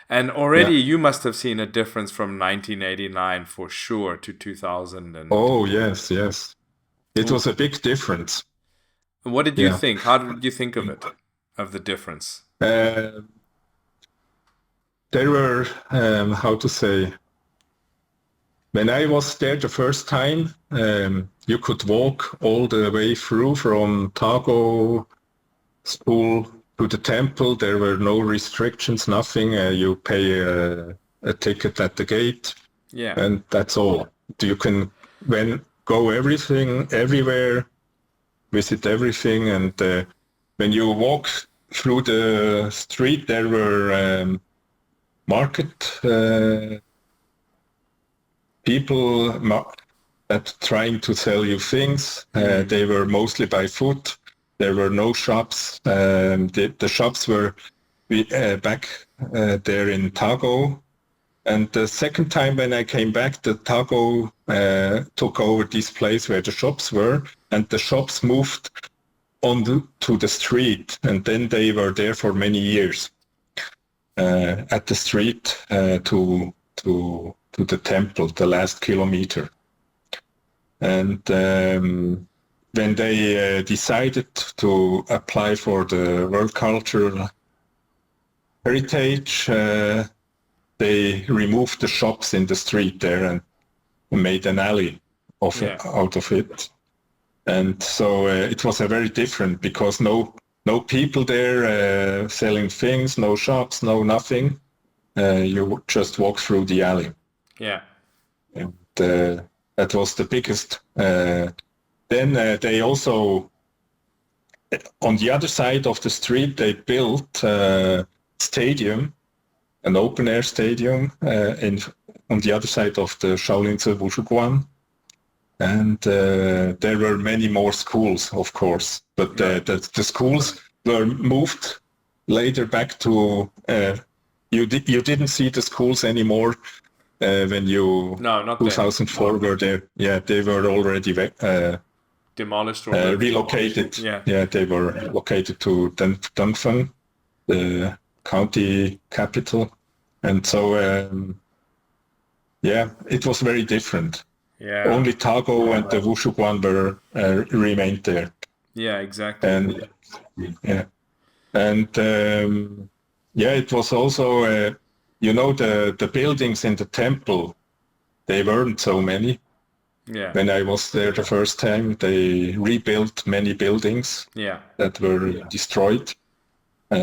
And already you must have seen a difference from 1989 for sure to 2000. Oh, yes. It was a big difference. What did you think? How did you think of it, of the difference? There were, how to say, when I was there the first time, you could walk all the way through from Tago school to the temple. There were no restrictions, nothing. You pay a ticket at the gate, and that's all. You can go everywhere, visit everything, and when you walk through the street, there were market people that trying to sell you things. They were mostly by foot. There were no shops. The shops were back there in Tago. And the second time when I came back, the Tago took over this place where the shops were, and the shops moved to the street. And then they were there for many years at the street to the temple, the last kilometer. And when they decided to apply for the World Cultural Heritage, they removed the shops in the street there and made an alley out of it. And so it was a very different, because no people there selling things, no shops, no nothing. You just walk through the alley. Yeah. And that was the biggest. Then they also, on the other side of the street, they built a stadium, an open-air stadium on the other side of the Shaolin Wushu Guan. And there were many more schools, of course. But the schools were moved later back to... You didn't see the schools anymore when you 2004 were there. Yeah, they were already demolished or relocated. Yeah, they were located to Drunken, the county capital, and so it was very different. Yeah, only Tago and the Wushu Guan were remained there. Yeah, exactly. And it was also, the buildings in the temple, they weren't so many. Yeah. When I was there the first time, they rebuilt many buildings that were destroyed.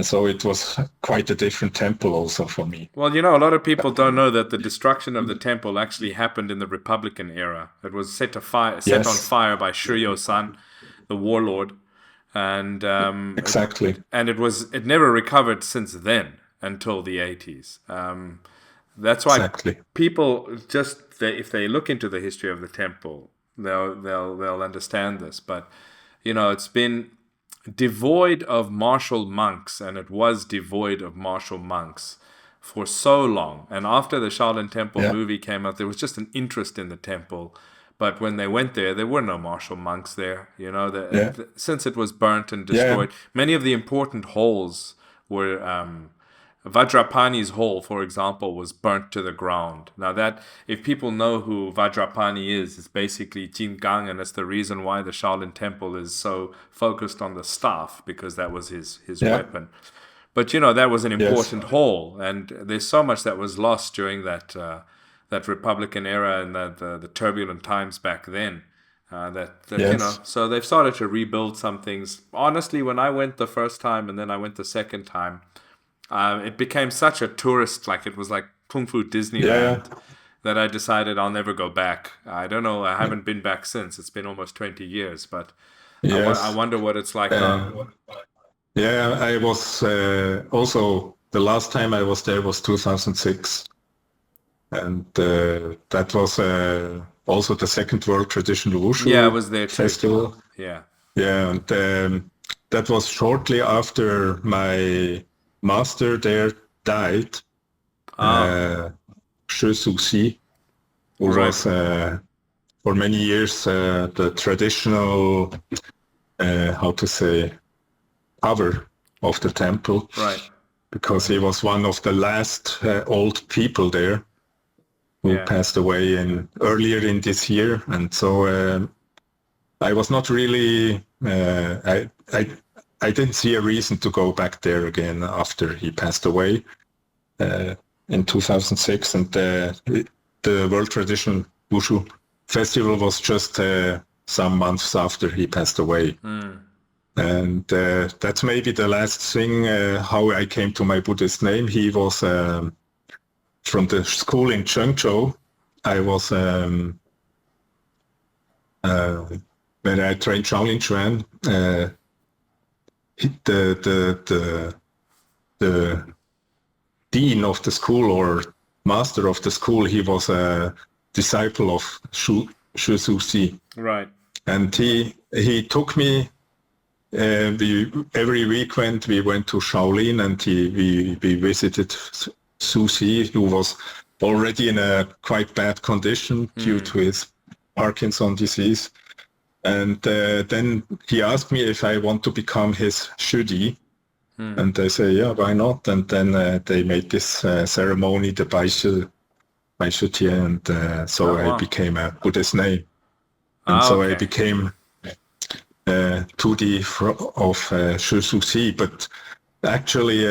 So it was quite a different temple also for me. Well, a lot of people don't know that the destruction of the temple actually happened in the Republican era. It was set on fire by Shiryo-san, the warlord. And exactly. It never recovered since then until the 80s. That's why people if they look into the history of the temple, they'll understand this. But it's been devoid of martial monks, and it was devoid of martial monks for so long. And after the Shaolin Temple movie came out, there was just an interest in the temple. But when they went there were no martial monks there. You know, since it was burnt and destroyed, many of the important halls were... Vajrapani's hall, for example, was burnt to the ground. Now that, if people know who Vajrapani is, it's basically Qigong, and it's the reason why the Shaolin Temple is so focused on the staff, because that was his weapon. But, you know, that was an important hall, and there's so much that was lost during that Republican era and the turbulent times back then. You know, so they've started to rebuild some things. Honestly, when I went the first time and then I went the second time, it became such a tourist, like it was like Kung Fu Disneyland, that I decided I'll never go back. I don't know, I haven't been back since. It's been almost 20 years, but I wonder what it's like now. Yeah, I was also, the last time I was there was 2006. And that was also the Second World Traditional Wushu I was there too. Festival. Yeah, and that was shortly after my master there died, Shi Susi, who was for many years the traditional, cover of the temple, because he was one of the last old people there who passed away earlier in this year, and so I was not really. I didn't see a reason to go back there again after he passed away in 2006, and the World Traditional Wushu Festival was just some months after he passed away. And that's maybe the last thing, how I came to my Buddhist name. He was from the school in Guangzhou. I was when I trained Shaolin Chuan. The dean of the school or master of the school, he was a disciple of Shi Susi. Right. And he took me. Every weekend we went to Shaolin, and we visited Susi, who was already in a quite bad condition due to his Parkinson's disease. And then he asked me if I want to become his shudi. And I say, yeah, why not? And then they made this ceremony, the Baishu Tie, and so I became a Buddhist name. And I became Tudi of Shi Susi. But actually,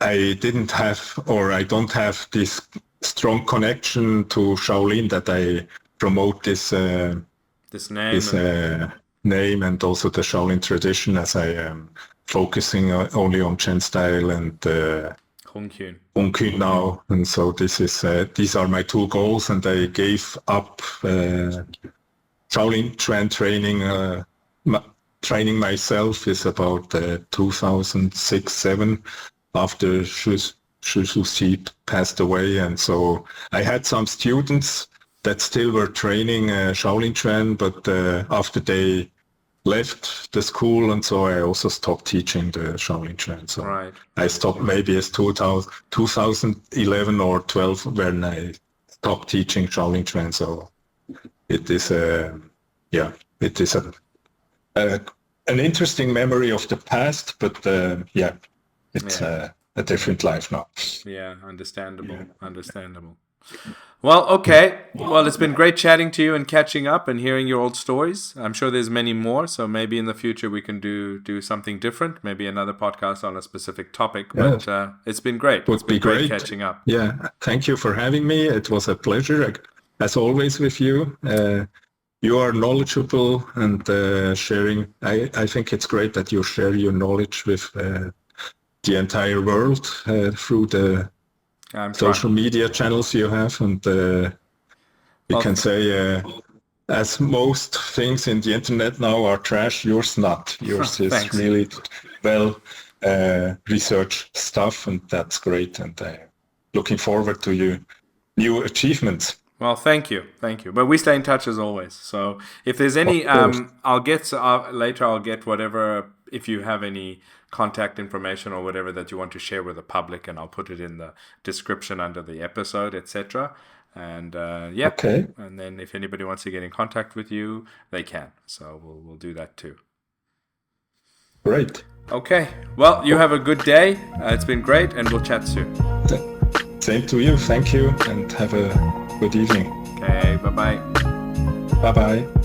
I didn't have, or I don't have this strong connection to Shaolin that I promote this name and also the Shaolin tradition, as I am focusing only on Chen style and Hung Kune now. And so this is these are my two goals, and I gave up Shaolin Chuan training. Training myself is about 2006-07, after Shi Susi passed away, and so I had some students that still were training Shaolin Chuan, but after they left the school, and so I also stopped teaching the Shaolin Chuan. So I stopped maybe as 2011 or 12 when I stopped teaching Shaolin Chuan. So it is it is an interesting memory of the past, but it's a different life now. Yeah, understandable. Well, okay. Well, it's been great chatting to you and catching up and hearing your old stories. I'm sure there's many more, so maybe in the future we can do something different, maybe another podcast on a specific topic. But it's been great. It's been great catching up. Yeah, thank you for having me. It was a pleasure, as always, with you. You are knowledgeable and sharing. I think it's great that you share your knowledge with the entire world through the social media channels you have, and we can say, as most things in the internet now are trash, yours not. Yours is really well researched stuff, and that's great. And looking forward to your new achievements. Well, thank you. But we stay in touch as always. So if there's any, I'll get later. I'll get whatever if you have any contact information or whatever that you want to share with the public, and I'll put it in the description under the episode, etc. And Okay. and then if anybody wants to get in contact with you, they can. So we'll do that too. Great. Okay. Well, you have a good day. It's been great, and we'll chat soon. Same to you. Thank you, and have a good evening. Okay. Bye-bye. Bye-bye.